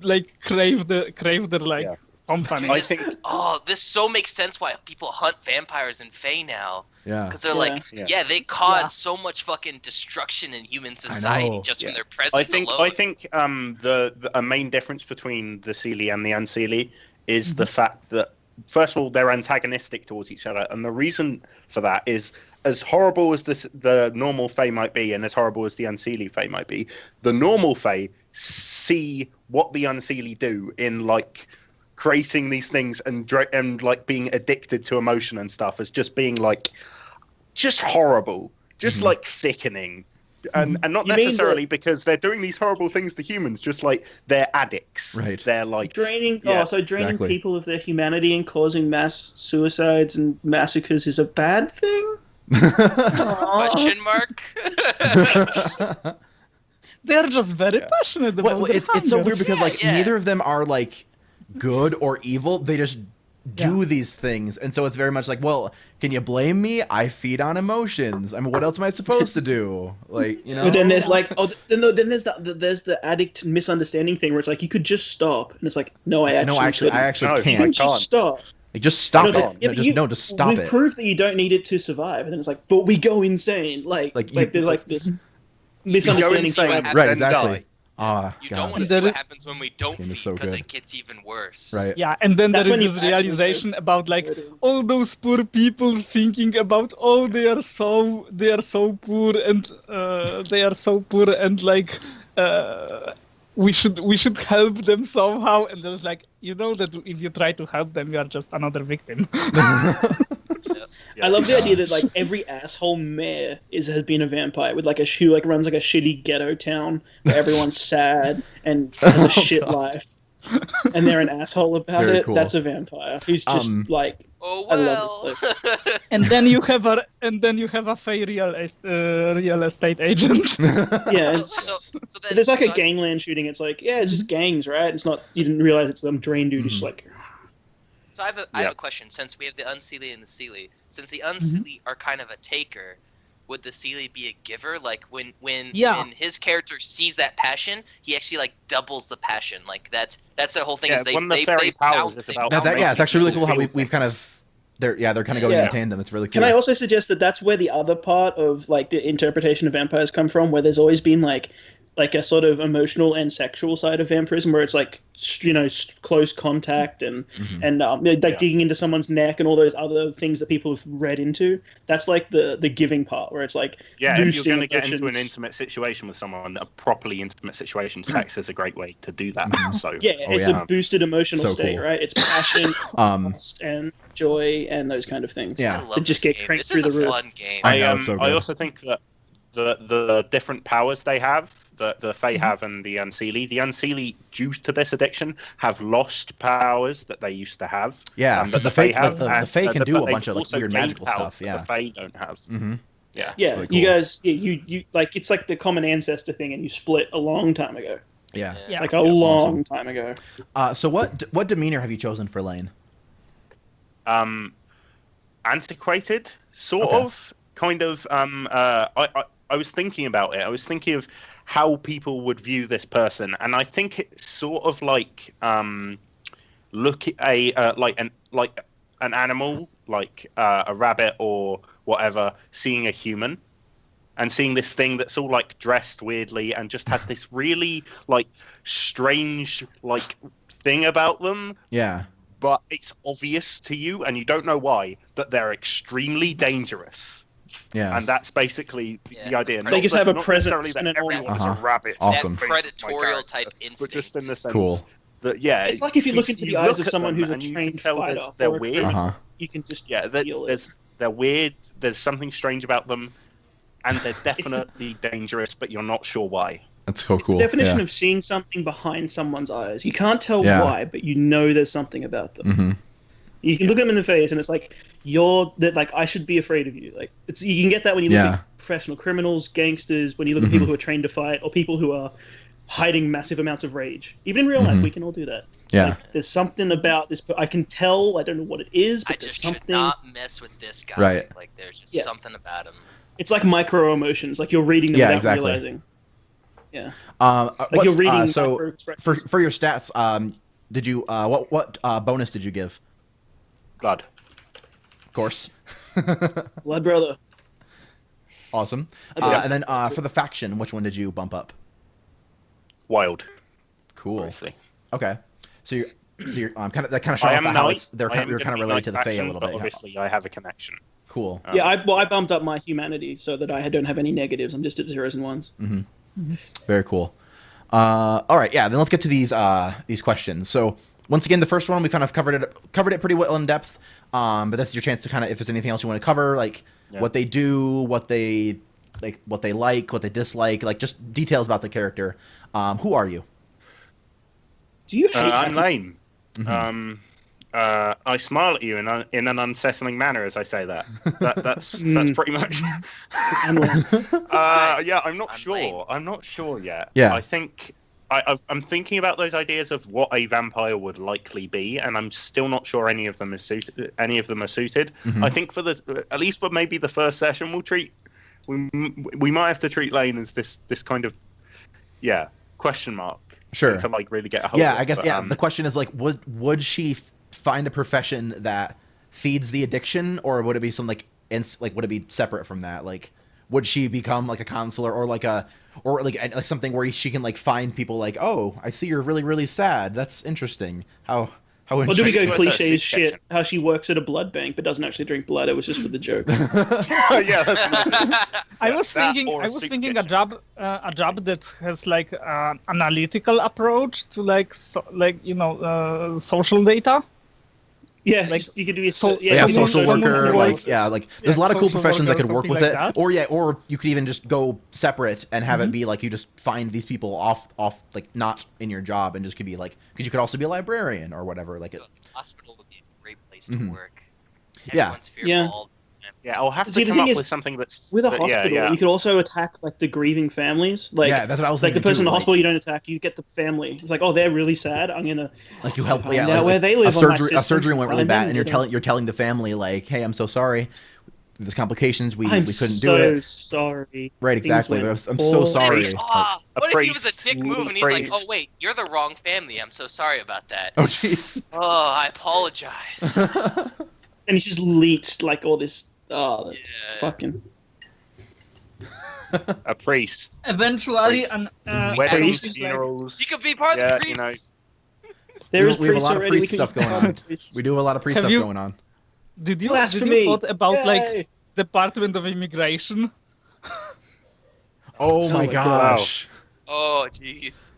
like crave their like Yeah. company. I think Oh, this so makes sense why people hunt vampires in Fae now. yeah. Because they're Yeah. like, Yeah. they cause Yeah. so much fucking destruction in human society know. just from Yeah. their presence alone. I think a main difference between the Seelie and the Unseelie is the fact that first of all they're antagonistic towards each other, and the reason for that is as horrible as the normal Fae might be, and as horrible as the Unseelie Fae might be, the normal Fae see what the Unseelie do in like creating these things and like being addicted to emotion and stuff as just being like just horrible, just like sickening. And not You mean necessarily because they're doing these horrible things to humans, just like they're addicts. Right. They're like draining. Yeah, so draining exactly. people of their humanity and causing mass suicides and massacres is a bad thing. Question mark? They're just very passionate about Well, their it's so hunger. weird because like Yeah. neither of them are like good or evil. They just do these things, and so it's very much like, well, can you blame me? I feed on emotions. I mean, what else am I supposed to do? Like, But then there's like, then there's the addict misunderstanding thing where it's like you could just stop, and it's like, no, I actually, no, actually, I couldn't. actually No, You can't. can I just can't. stop. Like, just stop No, it. but- yeah, No, but you- just stop We've it. proved that you don't need it to survive, and then it's like, but we go insane. Like there's like this misunderstanding. insane. forever. Right, then exactly. die. Ah, You God. don't want to see There what is- happens when we don't game is feed so because good. it gets even worse. Right. Yeah, and then That's there when is you this actually realization about like Good. all those poor people thinking about they are so poor and like we should help them somehow, and there's like, you know that if you try to help them, you are just another victim. Yeah. I love the idea that like every asshole mayor has been a vampire with like who like runs like a shitty ghetto town where everyone's sad and has a shit God. life, and they're an asshole about Very it. cool. That's a vampire who's just like, Oh I well. love this place. and then you have a fey real estate agent. Yeah, So then, if there's like a so I- gangland shooting, it's like, yeah, it's just gangs, right? It's not, you didn't realize it's some drain dude who's like, So I have a question. Since we have the Unseelie and the Seelie, since the Unseelie are kind of a taker, would the Seelie be a giver? Like when Yeah. his character sees that passion, he actually like doubles the passion. Like that's the whole thing. Yeah, Is they one of the they, fairy they powers balance is things about out. Yeah, it's actually really cool how Feel we've kind things. of they're kind of going Yeah. in tandem. It's really cool. Can I also suggest that that's where the other part of like the interpretation of vampires come from, where there's always been like a sort of emotional and sexual side of vampirism, where it's like close contact and digging into someone's neck and all those other things that people have read into. That's like the giving part, where it's like Yeah, if you're boosting going to get into an emotions. intimate situation with someone, a properly intimate situation, sex is a great way to do that. So Yeah, Oh, it's yeah. a boosted emotional So state, cool. right? It's passion, Um, lust, and joy, and those kind of things. Yeah. I love That just this get game. cranked This through is a the roof. fun game. I know, it's so I good. also think that the different powers they have, the Fae have and the Unseelie, due to this addiction, have lost powers that they used to have. Yeah, that because the Fae Fae, have, the and, Fae can do but a they've bunch of like also weird gained magical powers stuff. that Yeah. the Fae don't have. Mm-hmm. Yeah. Yeah, really you cool. guys, you like it's like the common ancestor thing, and you split a long time ago, Yeah. Yeah. like a long time ago. So what demeanor have you chosen for Lane? Antiquated, sort Okay. of, kind of. I was thinking about it. I was thinking of how people would view this person, and I think it's sort of like look at an animal, like a rabbit or whatever, seeing a human, and seeing this thing that's all like dressed weirdly and just has this really like strange like thing about them, Yeah. but it's obvious to you and you don't know why that they're extremely dangerous. Yeah. And that's basically the Yeah. idea. They Not just that- have a not presence necessarily and that an everyone is aura. a rabbit. Awesome. That based on my predatorial character, type but just in the instinct. sense Cool. that It's like if you look into the eyes look of at someone them who's a and you trained can tell fighter they're or a weird. criminal. Uh-huh. You can just Yeah, feel it. they're weird. There's something strange about them, and they're definitely dangerous, but you're not sure why. That's so It's cool. the definition Yeah. of seeing something behind someone's eyes. You can't tell Yeah. why, but you know there's something about them. Mm-hmm. You can look them in the face, and it's like like I should be afraid of you. Like you can get that when you look Yeah. at professional criminals, gangsters, when you look at people who are trained to fight, or people who are hiding massive amounts of rage. Even in real life, we can all do that. It's Yeah. like, there's something about this. I can tell. I don't know what it is, I but there's just should something. not mess with this guy. Right. Like there's just Yeah. something about him. It's like micro emotions. Like you're reading them Yeah, without exactly. realizing. Yeah. Like you're reading so micro-expressions. for your stats, did you what bonus did you give? Blood. Of course. Blood brother. Awesome. Yeah. And then for the faction, which one did you bump up? Wild. Cool. Obviously. Okay. So you're kind of that kind of showing I off am how knight. it's you're I kind am of gonna be related knight to the Fae a faction, little but bit. obviously, I have a connection. Cool. Yeah, I bumped up my humanity so that I don't have any negatives. I'm just at zeros and ones. Very cool. All right, yeah. Then let's get to these questions. So once again, the first one we kind of covered it pretty well in depth. But that's your chance to kind of, if there's anything else you want to cover, like what they do, what they like, what they dislike, like just details about the character. Who are you? Do you hate I'm happy- lame. I smile at you in an unsettling manner as I say that. That's pretty much. I'm lame. Yeah, I'm not I'm sure. lame. I'm not sure yet. Yeah. I think I'm thinking about those ideas of what a vampire would likely be, and I'm still not sure any of them are suited. I think for at least for maybe the first session, we might have to treat Lane as this kind of question mark. Sure. To like really get a hold Yeah, of it. I guess. But, Yeah, the question is like, would she find a profession that feeds the addiction, or would it be some like would it be separate from that? Like, would she become like a counselor or like something where she can like find people like, oh, I see you're really really sad. That's interesting. How How Or do we interesting. go What's that cliche as section? shit? How she works at a blood bank but doesn't actually drink blood. It was just for the joke. Yeah, that's another. I Yeah, was that thinking, or I was soup thinking kitchen. a job that has like analytical approach to like social data. Yeah, Like, you could be a so- Yeah, someone- social someone worker, who like works- yeah, like there's a lot of cool social professions that worker, could work with something it, like that. or you could even just go separate and have it be like you just find these people off like not in your job and just could be like because you could also be a librarian or whatever like it. Hospital would be a great place to work. Yeah. Everyone's fearful Yeah. all the time. Yeah, I'll have to See, the come thing up is, with something that's with a that- hospital, Yeah, you could also attack like the grieving families. Like, Yeah, that's what I was like the thinking person in too, the hospital you don't attack, you get the family. It's like, oh, they're really sad. I'm gonna like you help find yeah out like, where they live a on my surgery system, went really find bad them, and you know. you're telling the family like hey I'm so sorry there's complications we I'm couldn't so do it sorry. right Things exactly went I'm so sorry Priest. Ah, A what if he was a priest, dick move and he's like, priest. oh wait, you're the wrong family. I'm so sorry about that. oh jeez Oh, I apologize. And he's just leached like all this. Oh, that's Yeah. fucking. a priest. Eventually, Priest. an Weddings, priest. funerals. You could be part Yeah, of the you priests. There we is have a priests lot of already. priest we can stuff going become on. priests. We do have a lot of priest Have stuff you- going on. did you Blasphemy! thought about like Yay! Department of Immigration? Oh my my God. gosh Oh, jeez.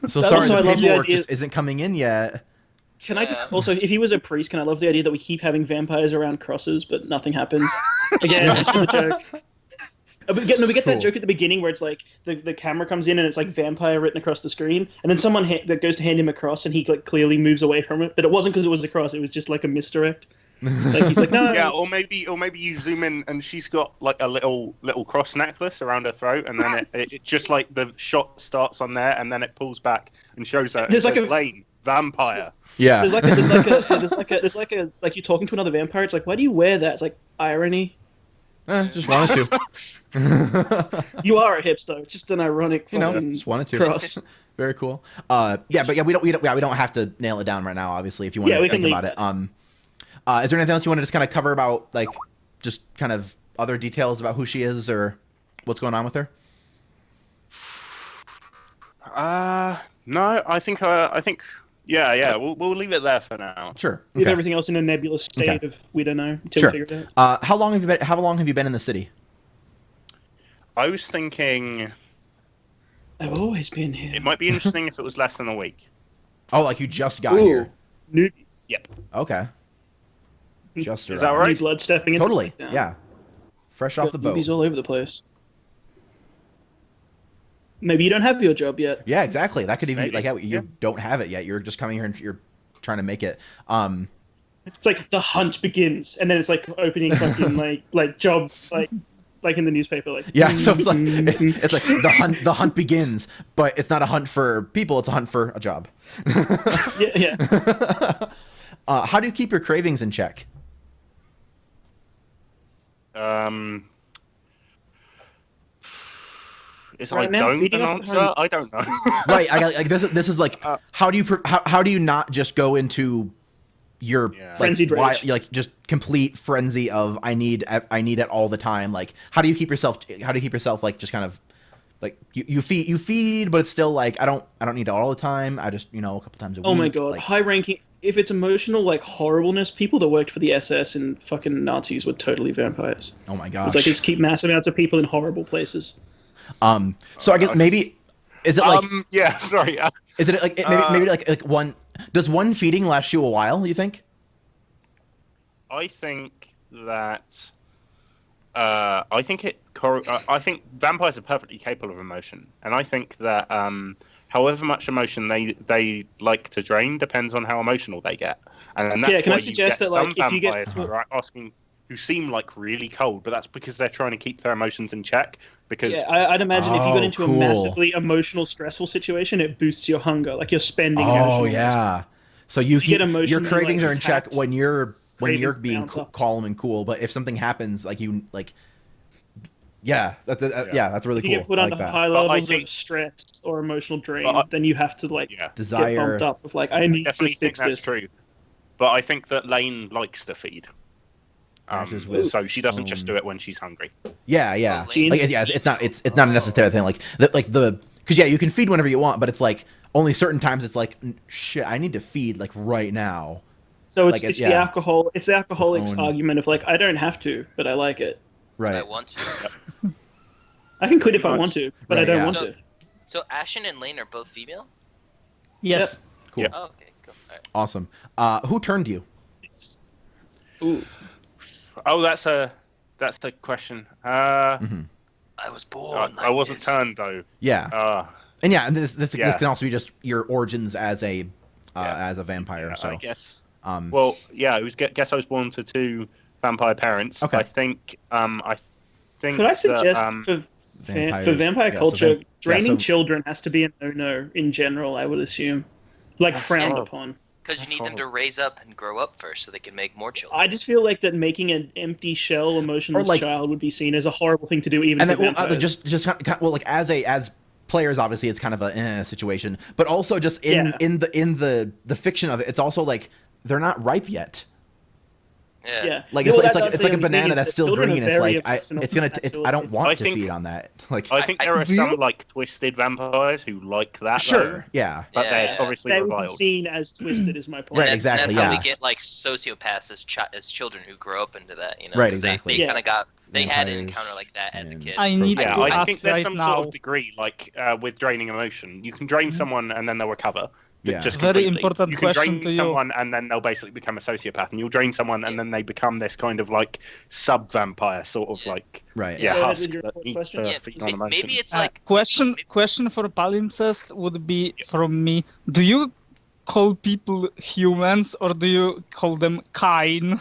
I'm so But sorry also, I the love the paperwork idea- just isn't coming in yet. Can I just also, if he was a priest, can I love the idea that we keep having vampires around crosses, but nothing happens? Again, just for the joke. We get that Cool. joke at the beginning where it's like the camera comes in and it's like vampire written across the screen, and then someone that goes to hand him a cross and he like clearly moves away from it, but it wasn't because it was a cross; it was just like a misdirect. Like he's like, no, Yeah, or maybe you zoom in and she's got like a little cross necklace around her throat, and then it just like the shot starts on there, and then it pulls back and shows her. There's like a- Lane vampire. Yeah. there's like a like you talking to another vampire. It's like, why do you wear that? It's like irony. Just wanted to. You are a hipster. It's just an ironic You know, fucking just wanted to. cross. Very cool. Yeah, but yeah, we don't have to nail it down right now. Obviously, if you want Yeah, to we can think about leave it. Is there anything else you want to just kind of cover about like just kind of other details about who she is or what's going on with her? No, I think yeah, we'll leave it there for now. Sure. Leave Okay. everything else in a nebulous state Okay. of we don't know until Sure. we figure it out. How long have you been in the city? I was thinking I've always been here. it might be interesting if it was less than a week. Oh, like you just got Ooh, here. new, Okay. Just Is that arrived. right? new blood stepping in. Totally. Yeah. Fresh off the boat. Movies all over the place. Maybe you don't have your job yet. Yeah, exactly. That could even be Maybe. like you Yeah. don't have it yet. You're just coming here and you're trying to make it. It's like the hunt begins, and then it's like opening fucking like job like in the newspaper. Like Yeah, so it's like the hunt begins, but it's not a hunt for people, it's a hunt for a job. yeah. How do you keep your cravings in check? Is Right I now, don't feeding an off the answer? honey. I don't know. Right, I got like this is like how do you not just go into your Yeah. like Frenzied rage. like just complete frenzy of I need it all the time? Like how do you keep yourself like just kind of like you feed but it's still like I don't need it all the time. I just, a couple times a week. Oh my god, like, high ranking. If it's emotional like horribleness, people that worked for the SS and fucking Nazis were totally vampires. oh my It's gosh. like just keep massive amounts of people in horrible places. So I guess maybe is it like yeah, sorry. is it like maybe like one does one feeding last you a while, you think? I think that I think vampires are perfectly capable of emotion, and I think that however much emotion they like to drain depends on how emotional they get, and that's Yeah, can I why suggest you get that, like, some if you get- vampires who are asking who seem like really cold, but that's because they're trying to keep their emotions in check. Because Yeah, I'd imagine if you Oh, got into cool. a massively emotional, stressful situation, it boosts your hunger. Like you're spending. Oh emotional yeah. So If you get your emotionally, cravings like, are in check attacked, when you're cravings being bounce up. calm and cool, but if something happens like you like yeah, that's that's really If you cool. get put I under like that. high But I levels think- of stress or emotional drain, But I- then you have to like yeah, get Desire. bumped up with like I need to definitely think fix that's this. true. But I think that Lane likes to feed. Matches with, So she doesn't just do it when she's hungry. Yeah, yeah. Lane. Like, yeah, it's not a necessary thing like the because yeah, you can feed whenever you want, but it's like only certain times it's like, shit, I need to feed like right now. So it's Like, it's yeah. the alcohol. It's the alcoholic's Own- argument of like I don't have to, but I like it. Right. I want to. I can quit if I Pretty want much. to, but I Right, don't yeah. want So- to. So Ashen and Lane are both female? Yes. Yep. Cool. Oh, okay, cool. All right. Awesome. Who turned you? Ooh. Oh, that's a question. Mhm. I was born. I wasn't turned though. Yeah. And yeah, and this Yeah. can also be just your origins as a Yeah. as a vampire. Yeah, So I guess. um, Well, yeah, guess I was born to two vampire parents. Okay. I think. Could I suggest that, for vampires- vampire yeah, so culture, vamp- draining so- children has to be a no-no in general. I would assume, like That's frowned horrible. upon. Because you That's need them to raise up and grow up first so they can make more children. I just feel like that making an empty shell, emotionless like- child would be seen as a horrible thing to do, even and for then vampires. just kind of, well, like as players, obviously it's kind of a situation, but also just in the fiction of it, it's also like they're not ripe yet. Yeah. Like Well, it's that's like the a only thing banana is that's that still children green. are It's very like emotional, it's gonna. I don't want I to think- feed on that. Like I think there are Do you- some like twisted vampires who like that. sure, though, yeah, but Yeah. they're obviously they would be reviled. seen as twisted. Is my point. Right, And exactly, That's how yeah. we get like sociopaths as children who grow up into that. You know, Right, 'cause exactly. They Yeah. kind of had an Vampires encounter like that as a and- kid. I need Yeah, to I ask think there's right some now. sort of degree, like with draining emotion. You can drain someone and then they'll recover. Yeah. Just Very completely. important You can question drain to you. someone and then they'll basically become a sociopath, and you'll drain someone and then they become this kind of like sub-vampire, sort of Yeah. like right. Yeah. Go ahead husk with your that fourth needs question. to Yeah, feed on emotion. maybe it's like question maybe- question for palimpsest would be from me. Do you call people humans or do you call them kine?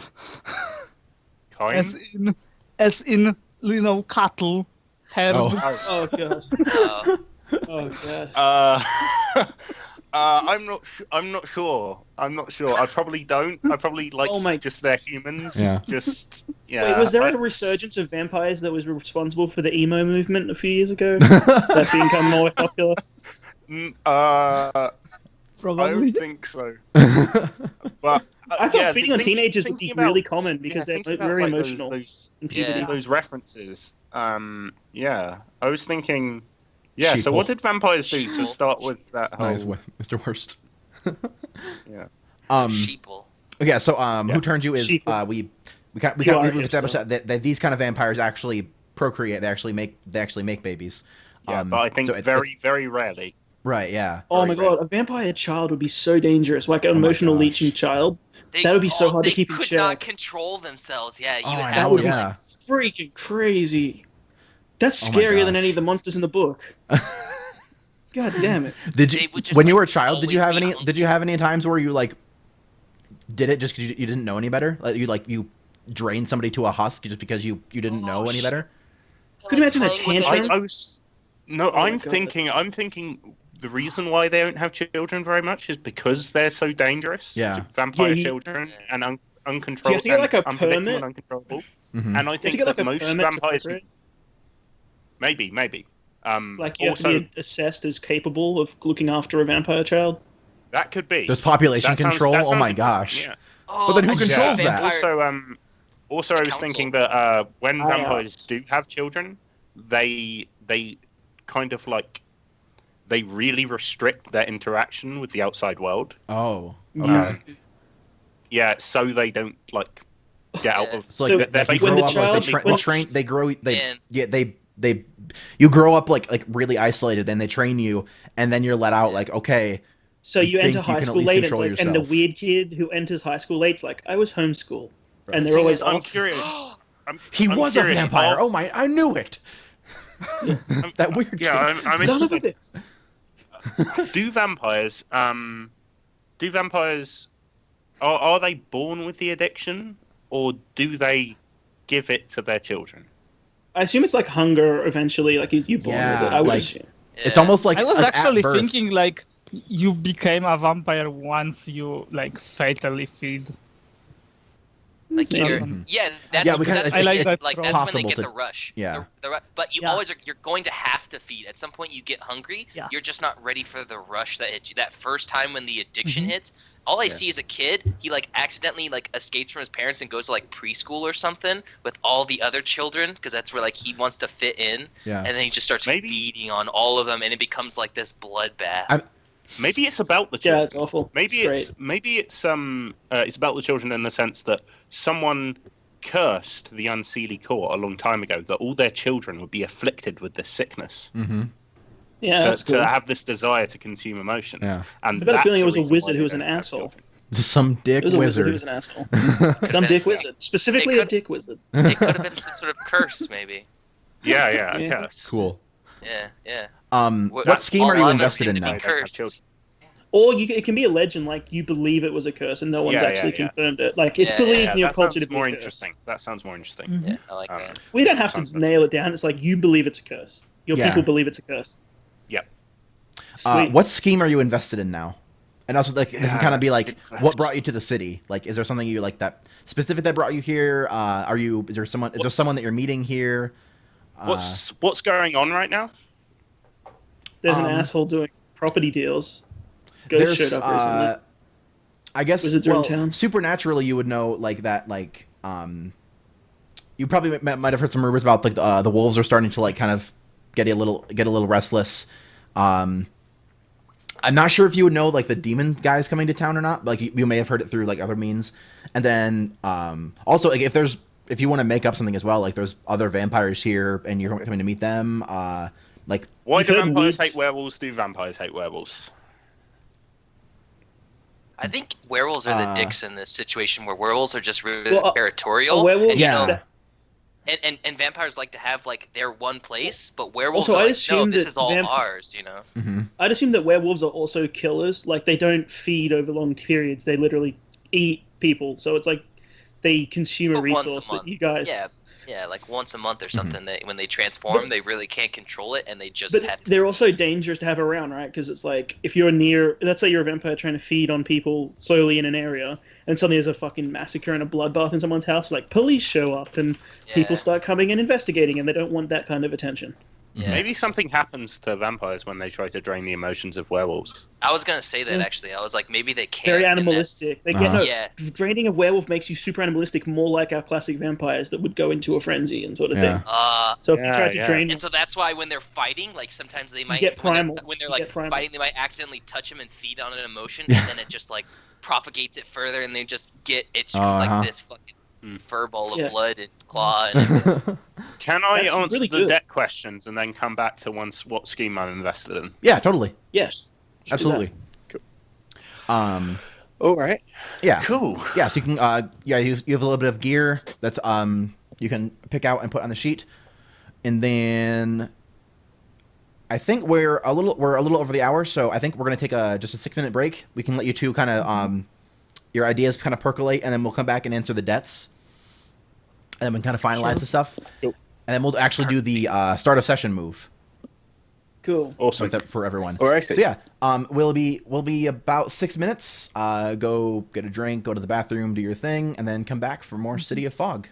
Kind? As in cattle, herd. Oh. Oh god. uh, Oh god. I'm not sure. I probably don't. I probably like Oh my- just they're humans. Yeah. Just yeah. Wait, was there I- a resurgence of vampires that was responsible for the emo movement a few years ago? That became more popular. I Probably. don't think so. But I thought yeah, feeding on thinking- teenagers would be thinking about- really common because yeah, they're thinking about, very like, emotional Those, in puberty. Yeah. those references. Yeah, I was thinking. Yeah. Sheeple. So what did vampires do to Sheeple. start with that whole? Nice, Mr. Worst. Yeah. sheeple. Okay, so Yeah. who turned you is Sheep. we You kind are of established still. that these kind of vampires actually procreate. They actually make babies. Yeah, but I think so it's- very, very rarely. right. Yeah. Oh my Very god, a vampire child would be so dangerous. Like an Oh my emotional gosh. leeching child. That would be so hard to keep in They could check. not control themselves. Yeah, you Oh, would I have know, That would to be yeah. freaking crazy. That's Oh my scarier than gosh. any of the monsters in the book. God damn it. Did They you would just, when you like, were a child? Did you always have be any? hungry. Did you have any times where you like did it just because you didn't know any better? You drained somebody to a husk just because you didn't know any better? Could you imagine a playing with tantrum? the- I was no. Oh my I'm God. thinking. I'm thinking. The reason why they don't have children very much is because they're so dangerous. Yeah. Vampire Yeah, you- children and uncontrollable. Do you have to get, like, a unpredictable permit? and uncontrollable. Mhm. And I You have to think get like that a most permit to vampires. procreate? Maybe. Like you also, have to be assessed as capable of looking after a vampire child. that could be. There's population That sounds- control. that Oh my sounds gosh. interesting, Oh, But then who I just controls saw that? vampire- Also, I was council. thinking that when IOs. vampires do have children, they kind of like they really restrict their interaction with the outside world. Oh. Yeah. Okay. Yeah, so they don't like get out of. So like So that they're you when grow the up child- like they when- train they grow they Man. yeah they you grow up like really isolated, then they train you, and then you're let out like okay. So You you enter think you high can at school least late, and, it's control like, and the yourself. weird kid who enters high school late's like, I was homeschooled. Right. And they're always I'm off. curious. He I'm was a curious, vampire. of- Oh my! I knew it. That weird. Yeah, kid. I'm Son of a interested. bitch. Do vampires are they born with the addiction, or do they give it to their children? I assume it's like hunger eventually, like you born Yeah, with it. I would like- assume. It's Yeah. almost like I was like, at actually birth. thinking like you became a vampire once you like fatally feed. Like Maybe. you're, Mhm. yeah, that's, Yeah, we kinda- that's, I like it's, that like approach. that's when they Possible get to- the rush. yeah. But you Yeah. always you're going to have to feed. At some point, you get hungry. Yeah. You're just not ready for the rush that hits you. That first time when the addiction Mm-hmm. hits, all I Yeah. see is a kid. He like accidentally like escapes from his parents and goes to like preschool or something with all the other children because that's where like he wants to fit in. Yeah. And then he just starts Maybe- feeding on all of them, and it becomes like this bloodbath. Maybe it's about the Yeah, children. it's awful. Maybe It's it's about the children in the sense that someone cursed the Unseelie Court a long time ago that all their children would be afflicted with this sickness. Mm-hmm. Yeah, that's cool. To have this desire to consume emotions. Yeah. And I got a that's feeling it was a reason why wizard they who was don't an have asshole. children. Some dick It was a wizard who wizard. was an asshole. Some dick wizard. Specifically a dick wizard. It could have been some sort of curse, maybe. Yeah, a Yeah. curse. Cool. Yeah. What scheme are you all of us invested seem in to be now? cursed. Or it can be a legend, like you believe it was a curse and no one's Yeah, actually yeah. confirmed it. Like it's Yeah, believed in your that culture sounds to be more a curse. interesting. That sounds more interesting. Mhm. Yeah, I like that. We don't have Sounds to nail it down. It's like you believe it's a curse. Your Yeah. people believe it's a curse. Yep. Sweet. What scheme are you invested in now? And also, like, this can kind of be like, that's a good what brought you to the city? Like, is there something you like that specific that brought you here? Is there someone that you're meeting here? What's going on right now? There's an um, asshole doing property deals. Ghost showed up recently. I guess Wizards are in town. supernaturally you would know like that you probably might have heard some rumors about like the wolves are starting to like kind of get a little restless. I'm not sure if you would know like the demon guys coming to town or not. Like you may have heard it through like other means. And then also like if you want to make up something as well, like there's other vampires here and you're coming to meet them. Like Why do You've heard vampires weeds. hate werewolves? Do vampires hate werewolves? I think werewolves are the dicks in this situation where werewolves are just really Well, territorial. a werewolf- and, you Yeah. know, and vampires like to have like their one place, but werewolves Also, are I like, no, assume this that is all ours, you know? mhm. I'd assume that werewolves are also killers. Like they don't feed over long periods. They literally eat people. So it's like they consume a But once a resource month. that you guys. Yeah, like once a month or something. When they transform, they really can't control it, and they just But have to. they're also dangerous to have around, right? Because it's like if you're near, let's say you're a vampire trying to feed on people slowly in an area, and suddenly there's a fucking massacre and a bloodbath in someone's house, like police show up and people start coming and investigating, and they don't want that kind of attention. Yeah. Maybe something happens to vampires when they try to drain the emotions of werewolves. I was gonna say that Yeah. actually. I was like, maybe they can't. Very and that's- animalistic. They get no. Yeah. Draining a werewolf makes you super animalistic, more like our classic vampires that would go into a frenzy and sort of Yeah. thing. So if you Yeah, try to yeah. drain, And so that's why when they're fighting, like sometimes they might get primal. when they're You like get primal. fighting, they might accidentally touch them and feed on an emotion, Yeah. and then it just like propagates it further, and they just get it's Uh-huh. like this fucking Mm. fur ball of Yeah. blood and claw. And Can I That's answer really the good. deck questions and then come back to what scheme I'm invested in? Yeah, totally. yes, should do that. Absolutely. All right. Yeah. Cool. Yeah, so you can you have a little bit of gear that's you can pick out and put on the sheet. And then I think we're a little over the hour, so I think we're going to take just a 6-minute break. We can let you two kind of your ideas kind of percolate, and then we'll come back and answer the debts. And then we can kind of finalize the stuff. Cool. And then we'll actually do the start of session move Cool. Awesome. with it for everyone. All right. So yeah, we'll be about 6 minutes. Go get a drink, go to the bathroom, do your thing, and then come back for more City of Fog.